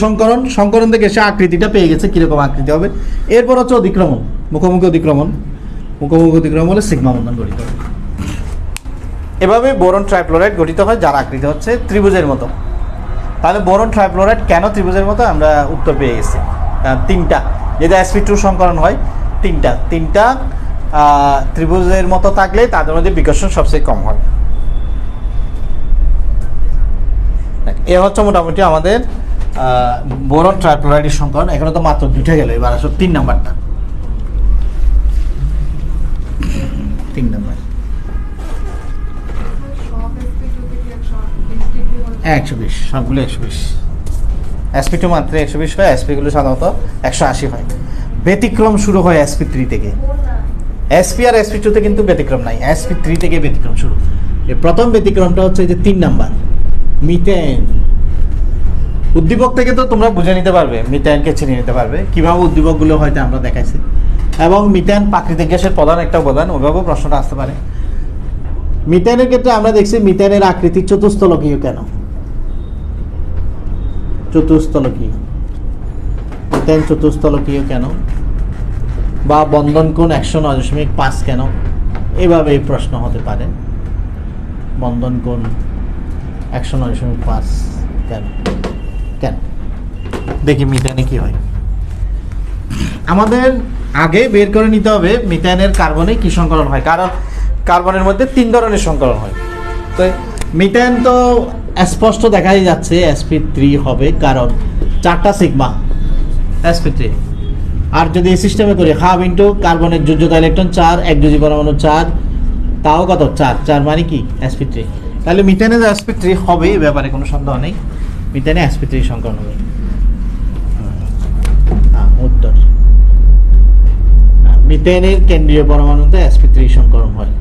সংকরণ থেকে সে আকৃতিটা পেয়ে গেছে, কিরকম আকৃতি হবে। এরপর হচ্ছে অধিক্রমণ, মুখোমুখি অধিক্রমণ হলে সিগমা বন্ধন গঠিত হয়। এভাবে বোরন ট্রাইফ্লোরাইড গঠিত হয়, যার আকৃতি হচ্ছে ত্রিভুজের মতো। তাহলে বোরন ট্রাইফ্লোরাইড কেন ত্রিভুজের মতো? আমরা উত্তর পেয়ে গেছি। 3টা, যেটা sp2 সংকরণ হয়, 3টা ত্রিভুজের মতো থাকলে তাদের মধ্যে বিকর্ষণ সবচেয়ে কম হয়। এ হচ্ছে মোটামুটি আমাদের বোরন ট্রাইফ্লোরাইডের সংকরণ। এখানে তো মাত্র 2টা গেল, এবার আসো 3 নাম্বারটা। 3 নাম্বার 120, সবগুলো 120। sp2 মাত্র 120 হয়, sp গুলো সাধারণত 180 হয়। ব্যতিক্রম শুরু হয় sp3 থেকে। sp আর sp2 তে কিন্তু ব্যতিক্রম নাই, sp3 থেকে ব্যতিক্রম শুরু। এর প্রথম ব্যতিক্রমটা হচ্ছে যে 3 নাম্বার, মিথেন। উদ্দীপক থেকে তো তোমরা বুঝে নিতে পারবে, মিথেনকে চিনে নিতে পারবে কিভাবে উদ্দীপকগুলো হয়তো আমরা দেখাইছি। এবং মিথেন প্রাকৃতিক গ্যাসের প্রধান একটা উপাদান, ওইভাবেও প্রশ্নটা আসতে পারে। মিথেনের ক্ষেত্রে আমরা দেখছি মিথেনের আকৃতি চতুস্থলকীয়। কেন চতুস্থলকীয়? মিথেন চতুস্থলকীয় কেন? বা বন্ধন কোণ 109.5 কেন? এভাবে প্রশ্ন হতে পারে। বন্ধন কোণ 109.5 কেন? দেখি মিথেনে কি হয়। আমাদের আগে বের করে নিতে হবে মিথেনের কার্বনে কি সংকলন হয়, কারণ কার্বনের মধ্যে 3 ধরনের সংকলন হয়। তো মিথেন তো স্পষ্ট দেখাই যাচ্ছে sp3 হবে, কারণ 4টা সিগমা sp3। আর যদি এই সিস্টেমে করি হাফ ইন্টু কার্বনের যোজ্যতা ইলেকট্রন 4, একযোজী পরমাণু 4, তাও কত? 4 মানে কি sp3। তাহলে মিথেনে sp3 হবে, এই ব্যাপারে কোনো সন্দেহ নেই, মিথেনে sp3 সংকলন হবে। উত্তর, মিথেনের কেন্দ্রীয় পরমাণুতে sp3 সংকলন হয়।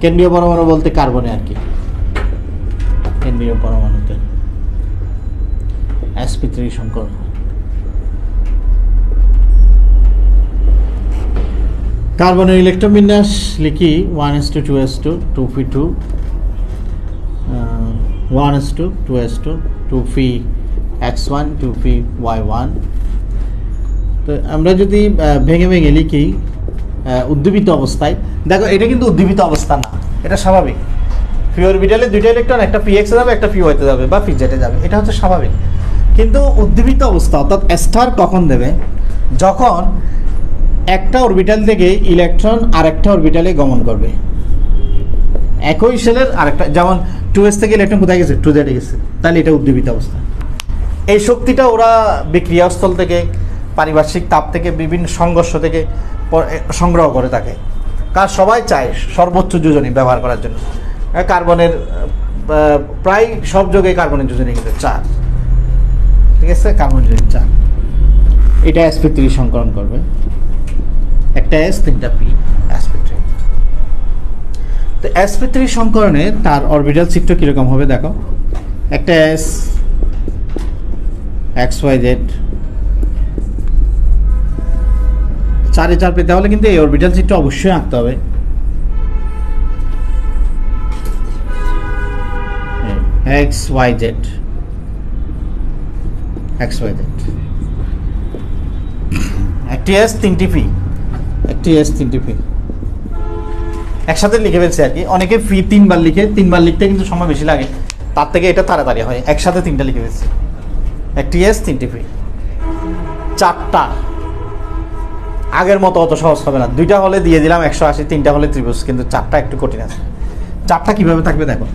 কেন্দ্রীয় পরমাণু বলতে কার্বনে আর কি, কেন্দ্রীয় পরমাণুতে sp3 সংকলন হয়। কার্বনের ইলেকট্রন বিন্যাস লিখি 1:2:2, 2p2, 1:2, 2s2, 2px1, 2py1। তো আমরা যদি ভেঙে লিখি উদ্দীপিত অবস্থায়, দেখো এটা কিন্তু উদ্দীপিত অবস্থা না, এটা স্বাভাবিক। পি অরবিটালে দুইটা ইলেকট্রন, একটা পি এক্সে যাবে, একটা পি ওয়াইতে যাবে বা পি জেডে যাবে, এটা হচ্ছে স্বাভাবিক। কিন্তু উদ্দীপিত অবস্থা অর্থাৎ স্টার কখন দেবে? যখন একটা অরবিটাল থেকে ইলেকট্রন আরেকটা অরবিটালে গমন করবে, একই সেলের আরেকটা, যেমন 2s থেকে ইলেকট্রন কোথায় গেছে? 2z এ গেছে, তাহলে এটা উদ্দীপিত অবস্থা। এই শক্তিটা ওরা বিক্রিয়াস্থল থেকে, পারিপার্শ্বিক তাপ থেকে, বিভিন্ন সংঘর্ষ থেকে সংগ্রহ করে থাকে। সবাই চায় সর্বোচ্চ যোজনী ব্যবহার করার জন্য। কার্বনের প্রায় সব যোগে কার্বনের যোজনী কিন্তু 4, ঠিক আছে? কার্বন যোজনী 4। এটা sp3 সংকরণ করবে, একটা s, 3টা p, sp3। তো sp3 সংকরণে তার অরবিটাল চিত্র কিরকম হবে দেখো। একটা s xyz 4 4 পেতে হলে কিন্তু এই অরবিটাল চিত্র অবশ্যই আঁকতে হবে। xyz একটি s, 3টি p, একটি s, 3টি p একসাথে লিখে ফেলছে আর কি। অনেকে ফি 3বার লিখে, 3বার লিখতে কিন্তু সময় বেশি লাগে, তার থেকে এটা তাড়াতাড়ি হয়। একসাথে 3টা লিখে ফেলছে, একটি s, 3টি p, 4টা। আগের মতো অত সহজ হবে না, 2টা হলে দিয়ে দিলাম 180, 3টা হলে ত্রিভুজ, কিন্তু 4টা একটু কঠিন আছে। 4টা কিভাবে থাকবে দেখো।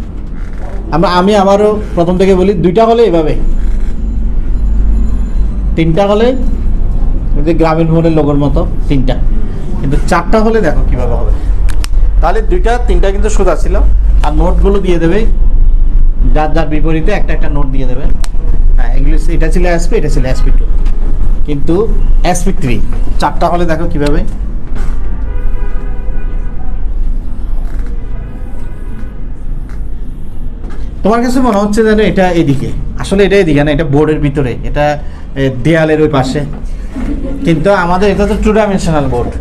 আমি আমারও প্রথম থেকে বলি, 2টা হলে এভাবে, 3টা হলে গ্রামীণ ফোনের লোগোর মতো 3টা, কিন্তু 4টা হলে দেখো কিভাবে হবে। তাহলে 2টা 3টা কিন্তু সোজা ছিল, আর নোটগুলো দিয়ে দেবে যার যার বিপরীতে একটা একটা নোট দিয়ে দেবে। হ্যাঁ, এগুলো এটা ছিল sp, এটা ছিল sp2, কিন্তু sp3 4টা হলে দেখো কিভাবে। তোমার কাছে মনে হচ্ছে যেন এটা এদিকে, আসলে এটা এদিকে না, এটা বোর্ডের ভিতরে, এটা দেয়ালের ওই পাশে। কিন্তু আমাদের এটা তো 2 ডাইমেনশনাল বোর্ড,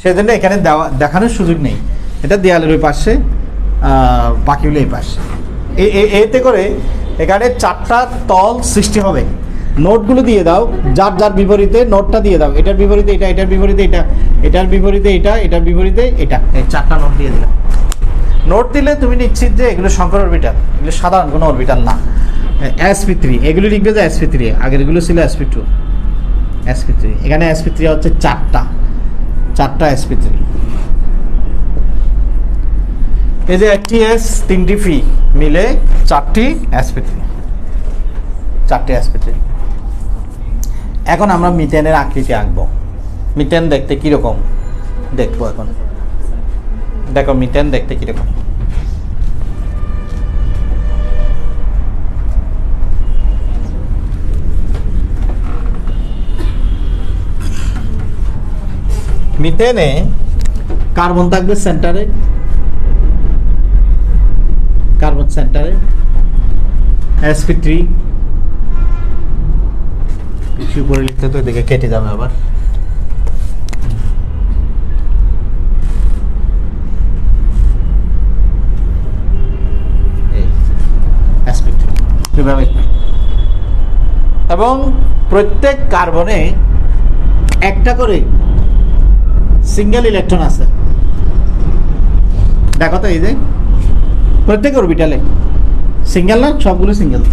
সেজন্য এখানে দেখানোর সুযোগ নেই। এটা দেয়ালের ওই পাশে, বাকিগুলো এই পাশে। এতে করে এখানে 4টা তল সৃষ্টি হবে। নোটগুলো দিয়ে দাও, যার যার বিপরীতে নোটটা দিয়ে দাও। এটার বিপরীতে এটা, এটার বিপরীতে এটা, এটার বিপরীতে এটা, এটার বিপরীতে এটা, এই 4টা নোট দিয়ে দিলাম। নোট দিলে তুমি নিশ্চিত যে এগুলো সংকর অরবিটাল, এগুলো সাধারণ কোনো অরবিটাল না। sp3 এগুলো লিখবে যে sp3, আগের এগুলো ছিল sp2, sp3। এখানে sp3 হচ্ছে 4টা sp3। এই যে একটি s, 3টি p মিলে 4টি sp3, 4টি sp3। এখন আমরা মিথেনের আকৃতি আঁকবো। মিথেন দেখতে কিরকম দেখবো এখন। দেখো মিথেন দেখতে কিরকম। মিথেনে কার্বন থাকবে সেন্টারে, কার্বন সেন্টারে, sp3 কিছু উপরে লিখতে তো এদিকে কেটে যাবে আবার। এবং প্রত্যেক কার্বনে একটা করে সিঙ্গেল ইলেকট্রন আছে। দেখো তো, এই যে প্রত্যেক অরবিটালে সিঙ্গেল না, সবগুলো সিঙ্গেল,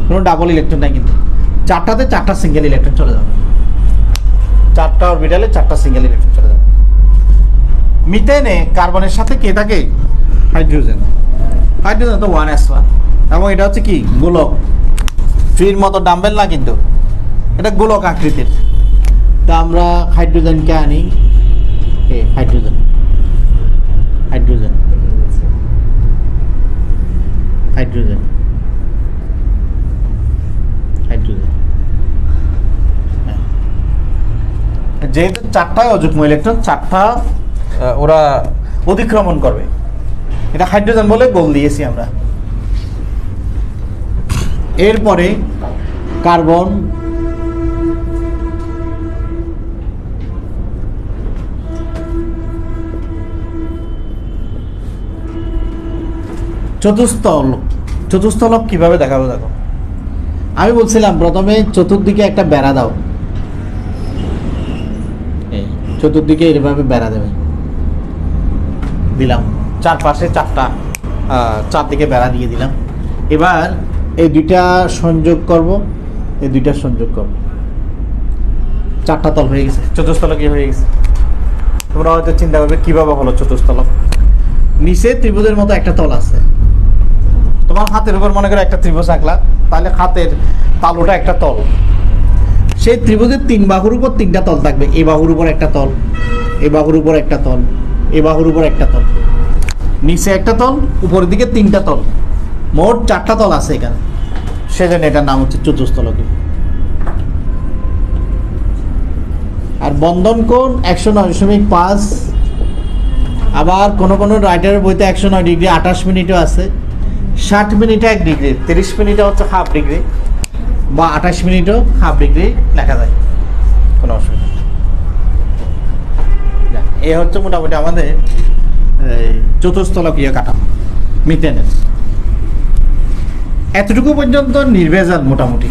কোনো ডাবল ইলেকট্রন নাই। কিন্তু 4টাতে 4টা সিঙ্গেল ইলেকট্রন চলে যাবে, 4টা অরবিটালে 4টা সিঙ্গেল ইলেকট্রন চলে যাবে। মিথেনে কার্বনের সাথে কে থাকে? হাইড্রোজেন। হাইড্রোজেন তো 1s1, এবং এটা হচ্ছে কি গোলক, ফ্রির মতো ডাম্বেল না, কিন্তু এটা গোলক আকৃতির। তা আমরা হাইড্রোজেনকে আনি, হাইড্রোজেন, হাইড্রোজেন, হাইড্রোজেন, হাইড্রোজেন। যেহেতু 4টায় অযুগ্ম ইলেকট্রন, 4টা ওরা অতিক্রমণ করবে, এটা হাইড্রোজেন বলে গোল দিয়েছি আমরা। এরপরে কার্বন চতুস্থলক কিভাবে দেখাবো দেখো। আমি বলছিলাম প্রথমে চতুর্দিকে একটা বেড়া দাও, চতুর্দিকে এভাবে বেড়া দেবে, দিলাম। চারপাশে 4টা চারদিকে বেড়া দিয়ে দিলাম। এবার এই দুইটা সংযোগ করব, এই দুইটা সংযোগ করব, চারটা তল হয়ে গেছে, চতুস্তলক হয়ে গেছে। তোমরা হয়তো চিন্তা করবে কিভাবে হলো চতুস্তলক। নিচে ত্রিভুজের মতো একটা তল আছে, তোমার হাতের উপর মনে করে একটা ত্রিভুজ আঁকলা, তাহলে হাতের তালুটা একটা তল। সেই ত্রিভুজের 3 বাহুর উপর 3টা তল থাকবে, এই বাহুর উপর একটা তল, এই বাহুর উপর একটা তল, এই বাহুর উপর একটা তল, নিচে একটা তল, উপরের দিকে 3টা তল, মোট 4টা তল আছে এখানে। সেজন্য এটার নাম হচ্ছে চতুস্তলকী। আর বন্ধন কোণ 109.5। আবার কোন কোন রাইটারের বইতে 109 ডিগ্রি 28 মিনিটও আছে, 60 মিনিটে 1 ডিগ্রি, 30 মিনিটে হচ্ছে হাফ ডিগ্রি, বা 28 মিনিটও হাফ ডিগ্রি লেখা যায়, কোনো অসুবিধা নেই। এই হচ্ছে মোটামুটি আমাদের চতুস্তলকীয় কাঠামো মিথেনের। এতটুকু পর্যন্ত নির্ভেজাল, মোটামুটি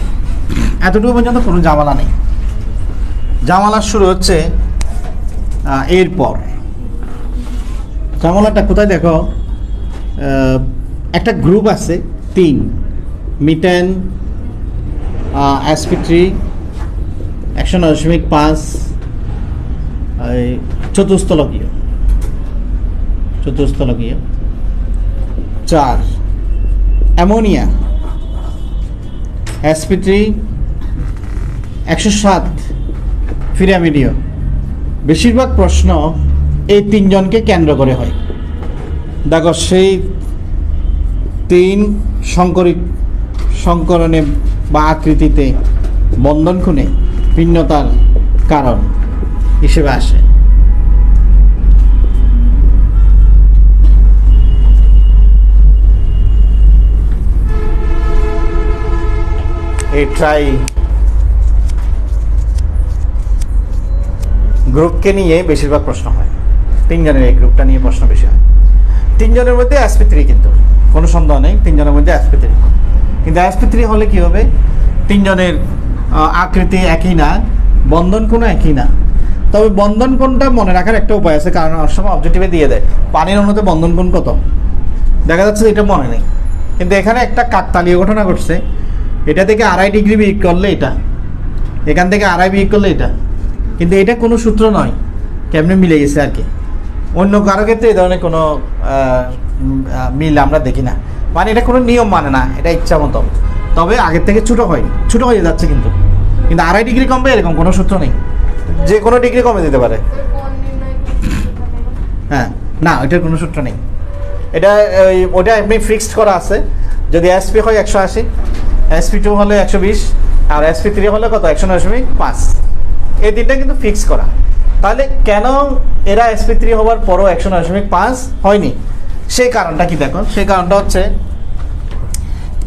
এতটুকু পর্যন্ত কোনো ঝামেলা নেই। ঝামেলা শুরু হচ্ছে এরপর। ঝামেলাটা কোথায় দেখো, একটা গ্রুপ আছে 3, মিথেন, sp3 109.5, চতুস্তলকীয় 4 অ্যামোনিয়া sp3 107 পিরামিডীয়। বেশিরভাগ প্রশ্ন এই 3 জনকে কেন্দ্র করে হয়। দেখো সেই 3 সংকরণে বা আকৃতিতে বন্ধন কোণে ভিন্নতার কারণ হিসেবে আসে। এই ট্রাই গ্রুপকে নিয়ে বেশিরভাগ প্রশ্ন হয়। 3 জনের এই গ্রুপটা নিয়ে প্রশ্ন বেশি হয়। 3 জনের মধ্যে sp3, কিন্তু কোনো সন্দেহ নেই 3 জনের মধ্যে sp3। কিন্তু sp3 হলে কি হবে, 3 জনের আকৃতি একই না, বন্ধন কোণ একই না। তবে বন্ধন কোণটা মনে রাখার একটা উপায় আছে, কারণ অনেক সময় অবজেক্টিভে দিয়ে দেয় পানির অণুতে বন্ধন কোণ কত, দেখা যাচ্ছে এটা মনে নেই। কিন্তু এখানে একটা কাকতালীয় ঘটনা ঘটছে, এটা থেকে 2.5 ডিগ্রি বিয়োগ করলে এটা, এখান থেকে 2.5 বিয়োগ করলে এটা, কিন্তু এটা কোনো সূত্র নয়, কেমনে মিলে গেছে আর কি। অন্য কারো ক্ষেত্রে এই ধরনের কোনো মিল আমরা দেখি না, মানে এটা কোনো নিয়ম মানে না, এটা ইচ্ছা মতো। তবে আগের থেকে ছোটো হয়ে যাচ্ছে, কিন্তু 2.5 ডিগ্রি কমবে এরকম কোনো সূত্র নেই, যে কোনো ডিগ্রি কমে দিতে পারে। হ্যাঁ, না ওইটার কোনো সূত্র নেই, এটা ওটা এমনি ফিক্সড করা আছে। যদি sp হয় 180, sp2 হলে 120, আর sp3 হলে কত 109.5, এই 3টা কিন্তু ফিক্স করা। তাহলে কেন এরা sp3 হওয়ার পরও 109.5 হয়নি, সেই কারণটা কি দেখো। সেই কারণটা হচ্ছে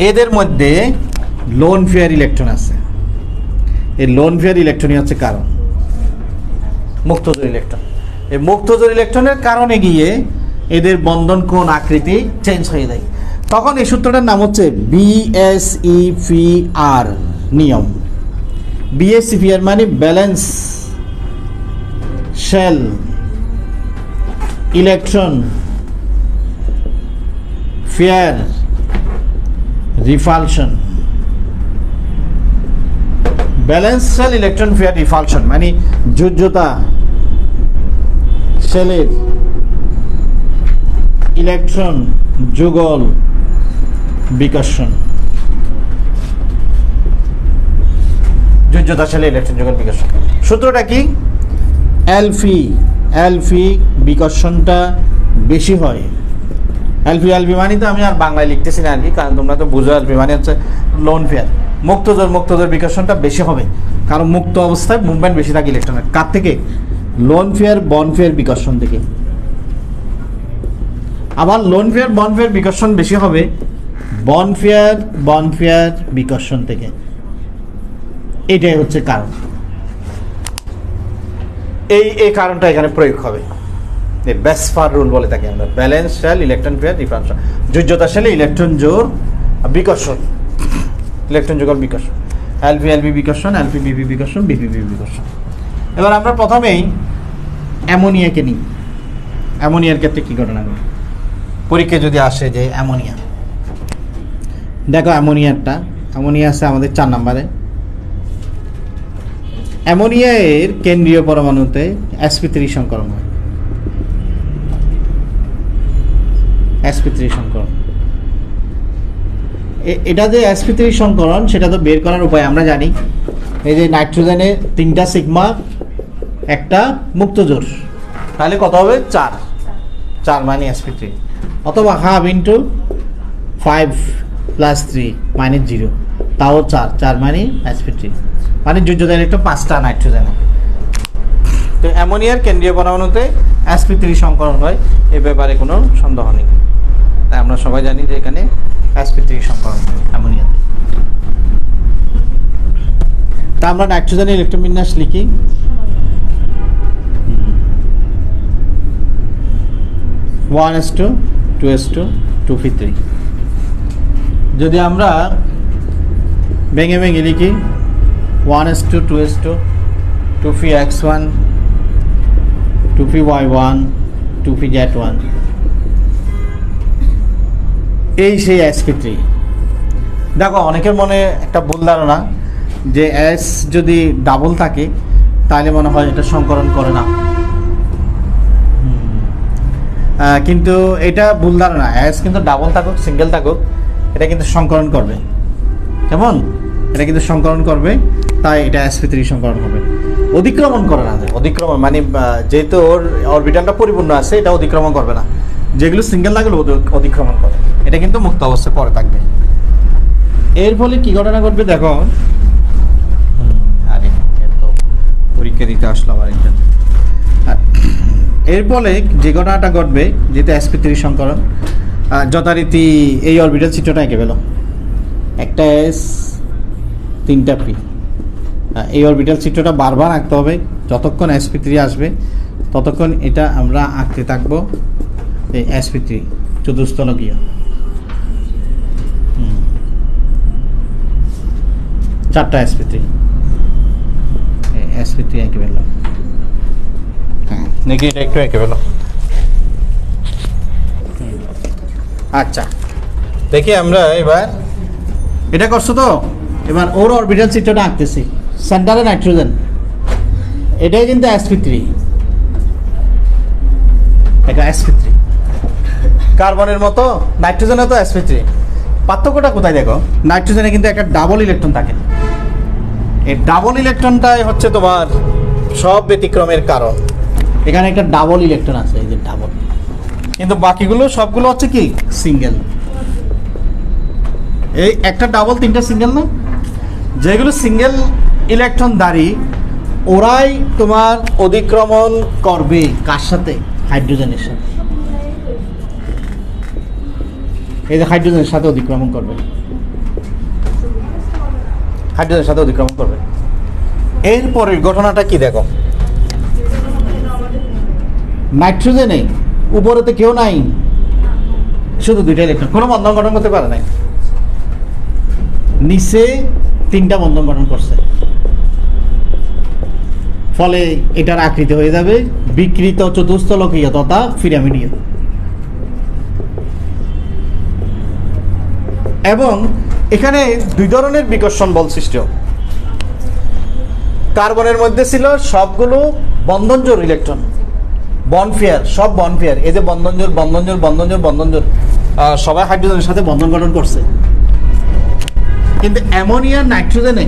এদের মধ্যে লোন পেয়ার ইলেকট্রন আছে। এই লোন পেয়ার ইলেকট্রনই হচ্ছে কারণ, মুক্তজোড় ইলেকট্রন। এই মুক্তজোড় ইলেকট্রনের কারণে গিয়ে এদের বন্ধন কোণ আকৃতি চেঞ্জ হয়ে যায়। তখন এই সূত্রটার নাম হচ্ছে BSEPR নিয়ম। BSEPR মানে valence shell electron pair repulsion. Valence shell electron pair repulsion মানে যোজ্যতা শেলের ইলেকট্রন যুগল বিকর্ষণ। যোজ্যতা শেলে ইলেকট্রন যুগল বিকর্ষণ সূত্রটা কি, এলফি বিকর্ষণটা বেশি হয়। এলফি মানে তো আমি আর বাংলায় লিখতেছি না আর কি, কারণ তোমরা তো বুঝো। এলফি মানে হচ্ছে লোন পেয়ার, মুক্তজোড় বিকর্ষণটা বেশি হবে, কারণ মুক্ত অবস্থায় মুভমেন্ট বেশি থাকে ইলেকট্রনের। কার থেকে? লোন পেয়ার বন্ড পেয়ার বিকর্ষণ থেকে। আবার লোন পেয়ার বন্ড পেয়ার বিকর্ষণ বেশি হবে বন্ড পেয়ার বিকর্ষণ থেকে। এটাই হচ্ছে কারণ, এই কারণটা এখানে প্রয়োগ হবে। বেসফার রুল বলে থাকি আমরা, valence shell electron pair repulsion. যোজ্যতা শেলে ইলেকট্রন জোড় বিকর্ষণ, ইলেকট্রন যুগল বিকর্ষণ, এলভি বিকর্ষণ, বিপি বিকর্ষণ, বিপিবি বিকর্ষণ। এবার আমরা প্রথমেই অ্যামোনিয়াকে নিই। অ্যামোনিয়ার ক্ষেত্রে কি ঘটনা ঘটে? পরীক্ষায় যদি আসে যে অ্যামোনিয়া, দেখো অ্যামোনিয়া আছে আমাদের 4 নম্বরে। অ্যামোনিয়া এর কেন্দ্রীয় পরমাণুতে sp3 সংকরণ হয়। sp3 সংকরণ, এটা যে sp3 সংকরণ সেটা তো বের করার উপায় আমরা জানি। এই যে নাইট্রোজেনে 3টা সিগমা, একটা মুক্ত জোর, তাহলে কত হবে 4 মানে sp3, অথবা হাফ ইন্টু 5 প্লাস 3 মাইনাস 0, তাও 4 মানে sp3, মানে যোজ্যতা ইলেকট্রন 5টা নাইট্রোজেনে। তো অ্যামোনিয়ার কেন্দ্রীয় পরমাণুতে sp3 সংকরণ হয়, এ ব্যাপারে কোনো সন্দেহ নেই। তাই আমরা সবাই জানি যে এখানে sp3 সংকরণ হয় অ্যামোনিয়াতে। তা আমরা নাইট্রোজেনের ইলেকট্রন বিন্যাস লিখি। 1s2 2s2 2p3। যদি আমরা ভেঙে লিখি 1s2 2s2 2px1 2py1 2pz1, এই সেই sp3। দেখো অনেকের মনে একটা ভুল ধারণা যে s যদি ডাবল থাকে তাহলে মনে হয় এটা সংকরণ করে না, কিন্তু এটা ভুল ধারণা। s কিন্তু ডাবল থাকুক সিঙ্গেল থাকুক এটা কিন্তু সংকরণ করবে, কেমন? এটা কিন্তু সংকরণ করবে, তাই এটা sp3 সংকরণ হবে। অধিক্রমণ করে না, অধিক্রমণ মানে যেহেতু ওর অরবিটালটা পরিপূর্ণ আছে এটা অধিক্রমণ করবে না, যেগুলো সিঙ্গেল থাকলে অধিক্রমণ করে, এটা কিন্তু মুক্ত অবস্থায় পরে থাকবে। এর ফলে কি ঘটনা ঘটবে দেখো, আরে এত পরীক্ষা দিতে আসলো আবার একজন। এর ফলে যে ঘটনাটা ঘটবে, যেহেতু sp3 সংকরণ, যথারীতি এই অরবিটাল চিত্রটা এঁকে পেল, একটা s 3টা p। এই অরবিটাল চিত্রটা বারবার আঁকতে হবে, যতক্ষণ sp3 আসবে ততক্ষণ এটা আমরা আঁকতে থাকবো। এই sp3 চতুস্থলকীয়, 4টা sp3 এঁকে পেলাম। নাকি এটা একটু এঁকে পেল। আচ্ছা দেখি আমরা এবার এটা করছো তো, এবার ওর অরবিটাল চিত্রটা আঁকতেছি। সেন্টারে নাইট্রোজেন, এটাই কিন্তু sp3, এটা sp3। কার্বনের মতো নাইট্রোজেনে তো sp3, পার্থক্যটা কোথায় দেখো, নাইট্রোজেনে কিন্তু একটা ডাবল ইলেকট্রন থাকে। এই ডাবল ইলেকট্রনটাই হচ্ছে তোমার সব ব্যতিক্রমের কারণ। এখানে একটা ডাবল ইলেকট্রন আছে, এই যে ডাবল, কিন্তু বাকিগুলো সবগুলো হচ্ছে কি সিঙ্গেল। এই একটা ডাবল 3টা সিঙ্গেল না, যেগুলো সিঙ্গেল ইলেকট্রন দাঁড়ি ওরাই তোমার অধিক্রমণ করবে কার সাথে, হাইড্রোজেনের সাথে। এই যে হাইড্রোজেনের সাথে অধিক্রমণ করবে, হাইড্রোজেনের সাথে অধিক্রমণ করবে। এরপরের ঘটনাটা কি দেখো, নাইট্রোজেনে উপরেতে কেউ নাই, শুধু 2টা ইলেকট্রন, কোনো বন্ধন গঠন করতে পারে নাই। নিচে 3টা বন্ধন গঠন করছে, ফলে এটার আকৃতি হয়ে যাবে বিকৃত চতুস্থলকীয় তথা পিরামিডীয়। এবং এখানে 2 ধরনের বিকর্ষণ বল সৃষ্টি হবে। কার্বনের মধ্যে ছিল সবগুলো বন্ধনজোড় ইলেকট্রন, বনফেয়ার, সব বনফেয়ার। এই যে বন্ধনজোড় সবাই হাইড্রোজেনের সাথে বন্ধন গঠন করছে। কিন্তু অ্যামোনিয়া নাইট্রোজেনে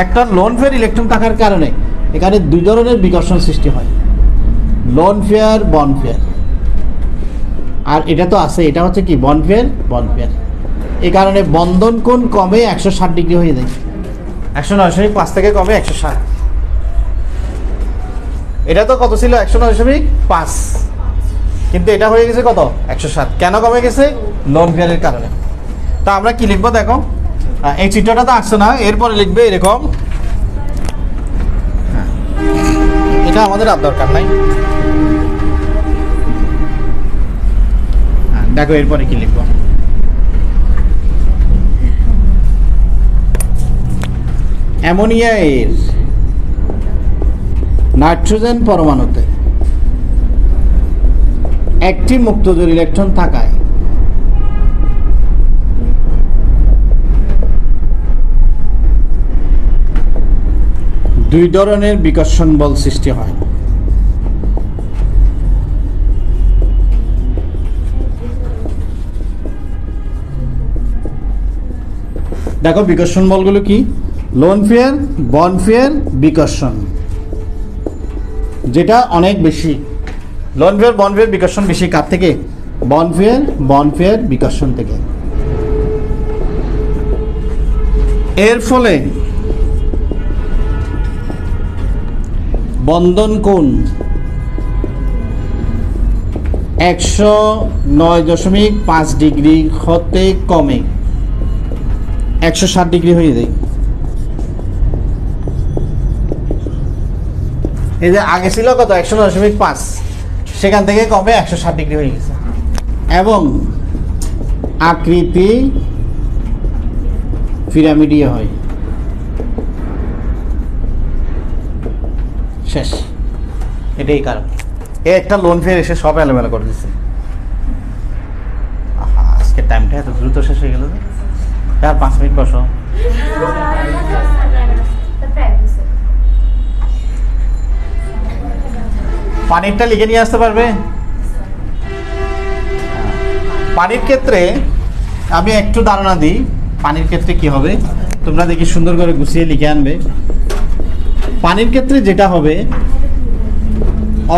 একটা লোন ফেয়ার ইলেকট্রন থাকার কারণে এখানে 2 ধরনের বিকর্ষণ সৃষ্টি হয়, লোন ফেয়ার বনফেয়ার। আর এটা তো আছে, এটা হচ্ছে কি বনফেয়ার। এই কারণে বন্ধন কোণ কমে 160 ডিগ্রি হয়ে যায়, 109.5 থেকে কমে 160। এটা তো কত ছিল 109.5, কিন্তু এটা হয়ে গেছে কত 107। কেন কমে গেছে? লোন ফেয়ারের কারণে। তা আমরা কি লিখবো দেখো, এই চিত্রটা তো আসছে না, এরপরে লিখবে এরকম। এটা আমাদের আর দরকার নাই। দেখো এরপরে কি লিখবো, অ্যামোনিয়া এর নাইট্রোজেন পরমাণুতে একটি মুক্তজোড় ইলেকট্রন থাকায় দুই ধরনের বিকর্ষণ বল সৃষ্টি হয়। দেখো বিকর্ষণ বলগুলো কি? লোন পেয়ার, বন্ড পেয়ার, বিকর্ষণ, যেটা অনেক বেশি। লোন পেয়ার বন্ড পেয়ার বিকর্ষণ বেশি কার থেকে? বন্ড পেয়ার বিকর্ষণ থেকে। এর ফলে বন্ধন কোণ 109.5 ডিগ্রি হতে কমে 160 ডিগ্রি হয়ে যায়। এই যে আগে ছিল কত? 109.5, সেখান থেকে কমে 160 ডিগ্রি হয়ে গেছে এবং আকৃতি পিরামিডীয় হয়। শেষ। এটাই কারণ। একটা লোন ফেয়ার এসে সব এলোমেলো করে দিচ্ছে। আজকে টাইমটা এত দ্রুত শেষ হয়ে গেল। 4-5 মিনিট বসো। পানিরটা লিখে নিয়ে আসতে পারবে? পানির ক্ষেত্রে আমি একটু ধারণা দিই। পানির ক্ষেত্রে কি হবে তোমরা দেখি সুন্দর করে গুছিয়ে লিখে আনবে। পানির ক্ষেত্রে যেটা হবে,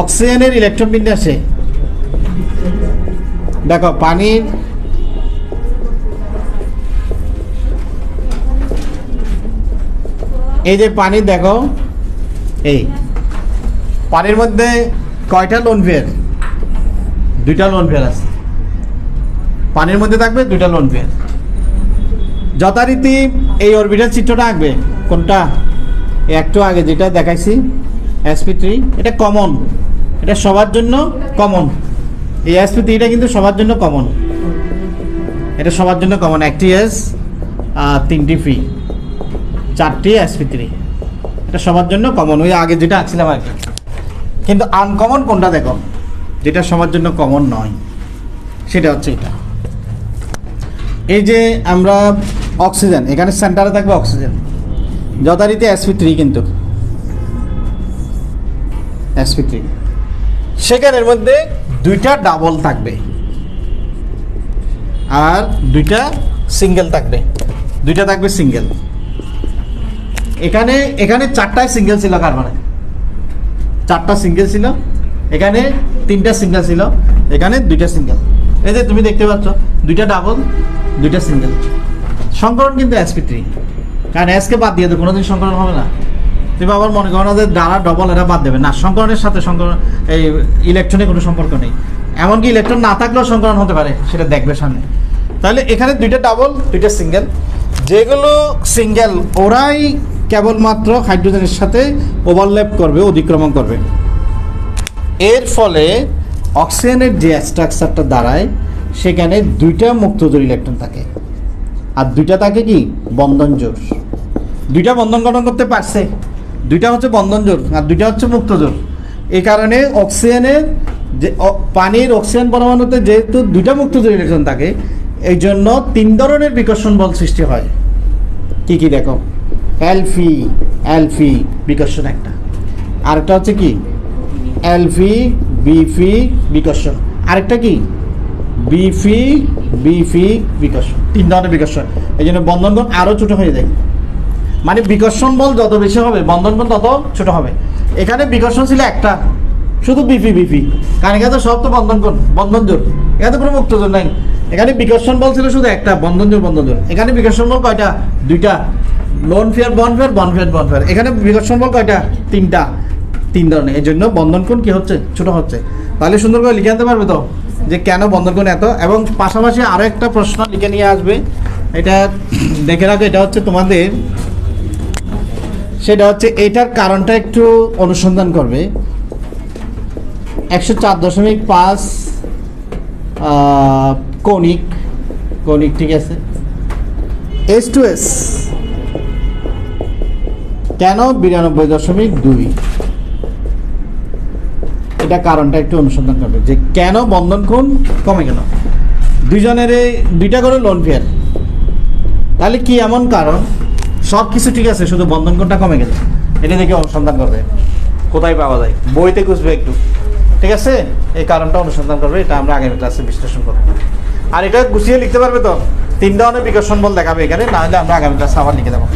অক্সিজেনের ইলেকট্রন বিন্যাসে দেখো পানির এই যে পানি দেখো, এই পানির মধ্যে কয়টা লোন পেয়ার? 2টা লোন পেয়ার আছে। পানির মধ্যে থাকবে 2টা লোন পেয়ার। যথারীতি এই অরবিটাল চিত্রটা আঁকবে। কোনটা? একটু আগে যেটা দেখাইছি sp3, এটা কমন, এটা সবার জন্য কমন। এই sp3টা কিন্তু সবার জন্য কমন, এটা সবার জন্য কমন। একটি s, 3টি p, 4টি sp3, এটা সবার জন্য কমন। ওই আগে যেটা আঁকছিলাম আর কি। কিন্তু আনকমন কোনটা দেখো, যেটা সবার জন্য কমন নয়, সেটা হচ্ছে এটা। এই যে আমরা অক্সিজেন, এখানে সেন্টারে থাকবে অক্সিজেন, যথারীতি sp3, কিন্তু sp3 সেখানের মধ্যে 2টা ডাবল থাকবে আর 2টা সিঙ্গেল থাকবে। 2টা থাকবে সিঙ্গেল। এখানে 4টায় সিঙ্গেল ছিল কার্বনে, 4টা সিঙ্গেল ছিল। এখানে 3টা সিঙ্গেল ছিল, এখানে 2টা সিঙ্গেল। এই যে তুমি দেখতে পাচ্ছ 2টা ডাবল, 2টা সিঙ্গেল। সংকরণ কিন্তু sp3, কারণ s কে বাদ দিয়ে তো কোনোদিন সংকরণ হবে না। তুমি আবার মনে করো না যে দ্বারা ডবল এরা বাদ দেবে না। সংকরণের সাথে এই ইলেকট্রনের কোনো সম্পর্ক নেই। এমনকি ইলেকট্রন না থাকলেও সংকরণ হতে পারে, সেটা দেখবে সামনে। তাহলে এখানে 2টা ডাবল, 2টা সিঙ্গেল। যেগুলো সিঙ্গেল ওরাই কেবলমাত্র হাইড্রোজেনের সাথে ওভারল্যাপ করবে, অতিক্রমণ করবে। এর ফলে অক্সিজেনের যে স্ট্রাকচারটা দাঁড়ায়, সেখানে 2টা মুক্তজোড় ইলেকট্রন থাকে আর 2টা থাকে কি? বন্ধন জোড়। 2টা বন্ধন গঠন করতে পারছে, 2টা হচ্ছে বন্ধন জোড় আর 2টা হচ্ছে মুক্তজোড়। এই কারণে অক্সিজেনের যে পানির অক্সিজেন পরমাণুতে যেহেতু 2টা মুক্তজোড় ইলেকট্রন থাকে, এই জন্য 3 ধরনের বিকর্ষণ বল সৃষ্টি হয়। কি কি দেখো? এলফি বিকর্ষণ একটা, আরেকটা হচ্ছে কি? বিফি বিকর্ষণ, আরেকটা কি? বিফি বিকর্ষণ। 3 ধরনের বিকর্ষণ। এই জন্য বন্ধন কোণ আরো ছোট হয়ে যায়। মানে বিকর্ষণ বল যত বেশি হবে, বন্ধন কোণ তত ছোট হবে। এখানে বিকর্ষণ ছিল একটা, শুধু বিফি, কারণ এখানে তো সব তো বন্ধন কোণ, বন্ধন জোড়, এখানে তো কোনো মুক্ত জোড় নাই। এখানে বিকর্ষণ বল ছিল শুধু একটা, বন্ধন জোড়। এখানে বিকর্ষণ বল কয়টা? 2টা। Lone pair bond pair. এখানে বিকর্ষণ বল কয়টা? 3টা। 3 ধরনের। এই জন্য বন্ধন কোণ কি হচ্ছে? ছোট হচ্ছে। তাহলে সুন্দর করে লিখে আনতে পারবে তো যে কেন বন্ধন কোণ এত। এবং পাশাপাশি আরো একটা প্রশ্ন লিখে নিয়ে আসবে, এটা দেখে রাখো। এটা হচ্ছে তোমাদের, সেটা হচ্ছে এটার কারণটা একটু অনুসন্ধান করবে। 104.5 কৌণিক, ঠিক আছে। S2S কেন 92.2? এটা কারণটা একটু অনুসন্ধান করবে যে কেন বন্ধন কোণ কমে গেল। দুইজনের দুইটা করে লোন ফেয়ার, তাহলে কি এমন কারণ, সব কিছু ঠিক আছে শুধু বন্ধন কোণটা কমে গেল, এটা দেখে অনুসন্ধান করবে কোথায় পাওয়া যায়, বইতে খুঁজবে একটু, ঠিক আছে, এই কারণটা অনুসন্ধান করবে। এটা আমরা আগামী ক্লাসে বিশ্লেষণ করবো। আর এটা গুছিয়ে লিখতে পারবে তো, 3 ধরনের বিকর্ষণ বল দেখাবে এখানে, না হলে আমরা আগামী ক্লাসে আবার লিখে দেবো।